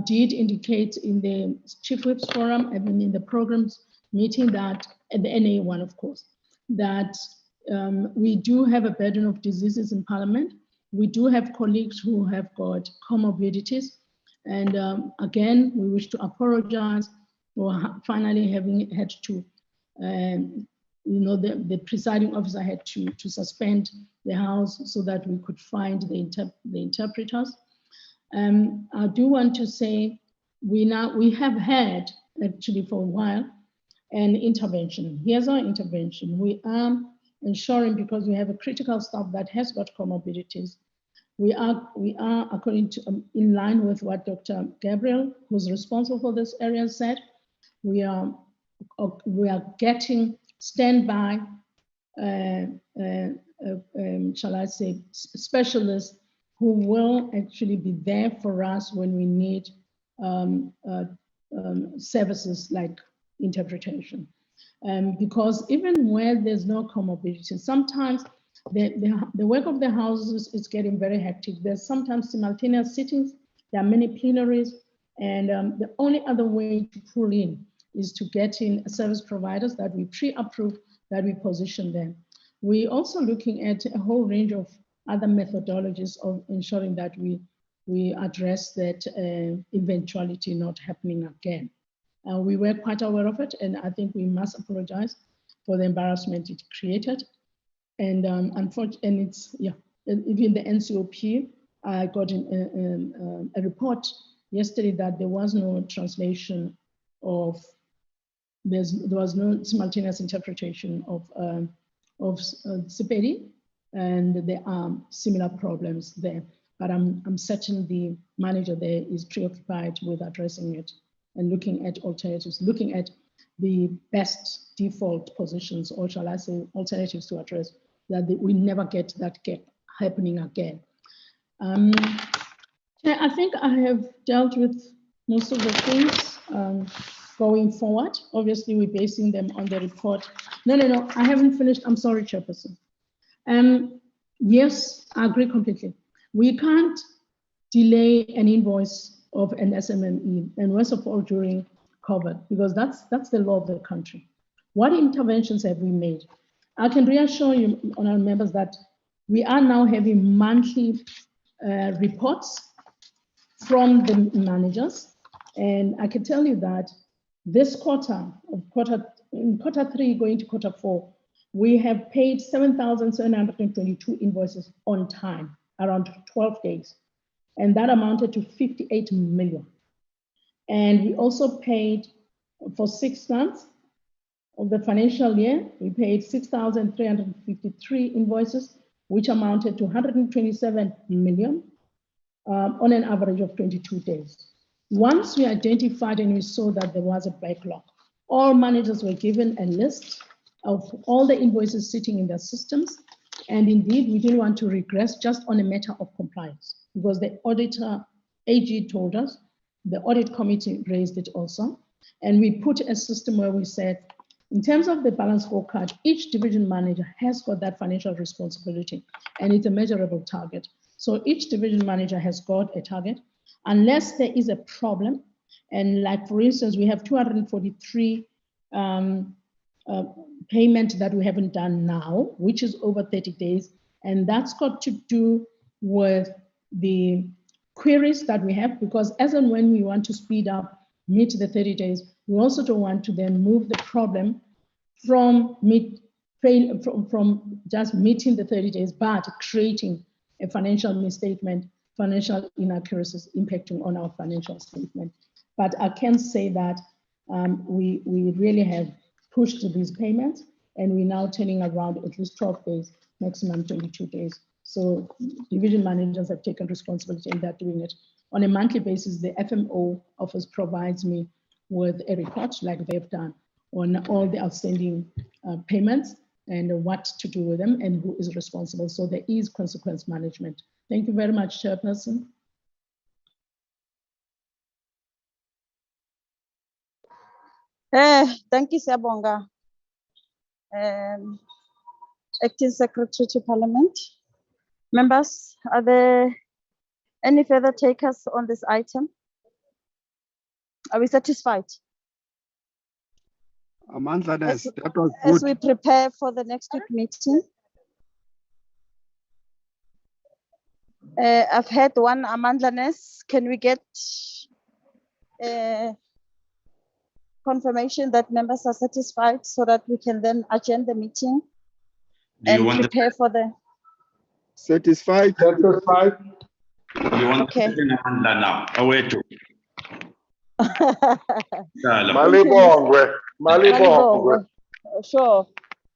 did indicate in the Chief Whips Forum and in the programs meeting that, at the NA1 of course, that we do have a burden of diseases in Parliament. We do have colleagues who have got comorbidities. And again, we wish to apologize for finally having had to, the presiding officer had to suspend the House so that we could find the interpreters. I do want to say we have had, actually for a while, an intervention. Here's our intervention. We are ensuring, because we have a critical staff that has got comorbidities, we are according to, in line with what Dr. Gabriel, who's responsible for this area, said, we are getting standby, shall I say, specialists who will actually be there for us when we need services like interpretation. Because even where there's no comorbidity, sometimes the work of the houses is getting very hectic. There's sometimes simultaneous sittings, there are many plenaries, and the only other way to pull in is to get in service providers that we pre-approve, that we position them. We're also looking at a whole range of other methodologies of ensuring that we address that eventuality not happening again. We were quite aware of it, and I think we must apologize for the embarrassment it created. And unfortunately, it's, yeah, even the NCOP, I got a report yesterday that there was no translation of, there was no simultaneous interpretation of Sepedi, and there are similar problems there. But I'm certain the manager there is preoccupied with addressing it and looking at alternatives, looking at the best default positions, or shall I say alternatives to address that we never get that gap happening again. I think I have dealt with most of the things going forward. Obviously, we're basing them on the report. No, I haven't finished. I'm sorry, Chairperson. Yes, I agree completely. We can't delay an invoice of an SMME, and worst of all during COVID, because that's the law of the country. What interventions have we made? I can reassure you, honourable members, that we are now having monthly reports from the managers, and I can tell you that this quarter, in quarter 3 going to quarter 4, we have paid 7,722 invoices on time, around 12 days. And that amounted to 58 million. And we also paid for 6 months of the financial year, we paid 6,353 invoices, which amounted to 127 million on an average of 22 days. Once we identified and we saw that there was a backlog, all managers were given a list of all the invoices sitting in their systems. And indeed, we didn't want to regress just on a matter of compliance, because the auditor AG told us, the audit committee raised it also. And we put a system where we said, In terms of the balance scorecard, each division manager has got that financial responsibility, and it's a measurable target. So each division manager has got a target, unless there is a problem. And like, for instance, we have 243 payment that we haven't done now, which is over 30 days. And that's got to do with the queries that we have, because as and when we want to speed up, meet the 30 days, we also don't want to then move the problem from just meeting the 30 days, but creating a financial misstatement, financial inaccuracies impacting on our financial statement. But I can say that we really have pushed these payments, and we're now turning around at least 12 days, maximum 22 days. So division managers have taken responsibility and they're doing it. On a monthly basis, the FMO office provides me with a report, like they've done, on all the outstanding payments and what to do with them and who is responsible. So there is consequence management. Thank you very much, Chairperson. Thank you, Siyabonga. Acting Secretary to Parliament. Members, are there any further takers on this item? Are we satisfied? Amandla, that was As good. we prepare for the next week meeting, I've had one Amandla-ness. Can we get confirmation that members are satisfied so that we can then adjourn the meeting and prepare for the... Satisfied? Satisfied? You want Okay. now? Away to. Malibongwe. Malibongwe. Sure,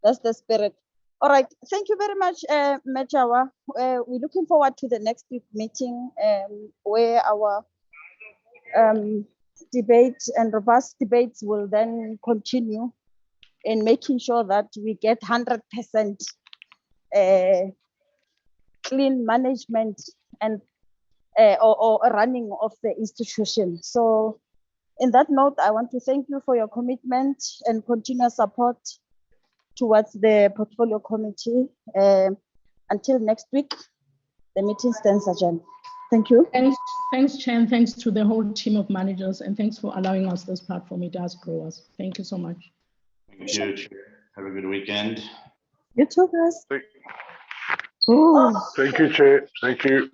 that's the spirit. All right, thank you very much, Mechawa. We're looking forward to the next week meeting where our debate and robust debates will then continue in making sure that we get 100% clean management and or running of the institution. So in that note, I want to thank you for your commitment and continuous support towards the portfolio committee. Until next week, the meeting stands adjourned. Thank you. Thanks, Chair, and thanks to the whole team of managers, and thanks for allowing us this platform. It does grow us. Thank you so much. Thank you. Have a good weekend. You too, guys. Thank you, Chair. Thank you.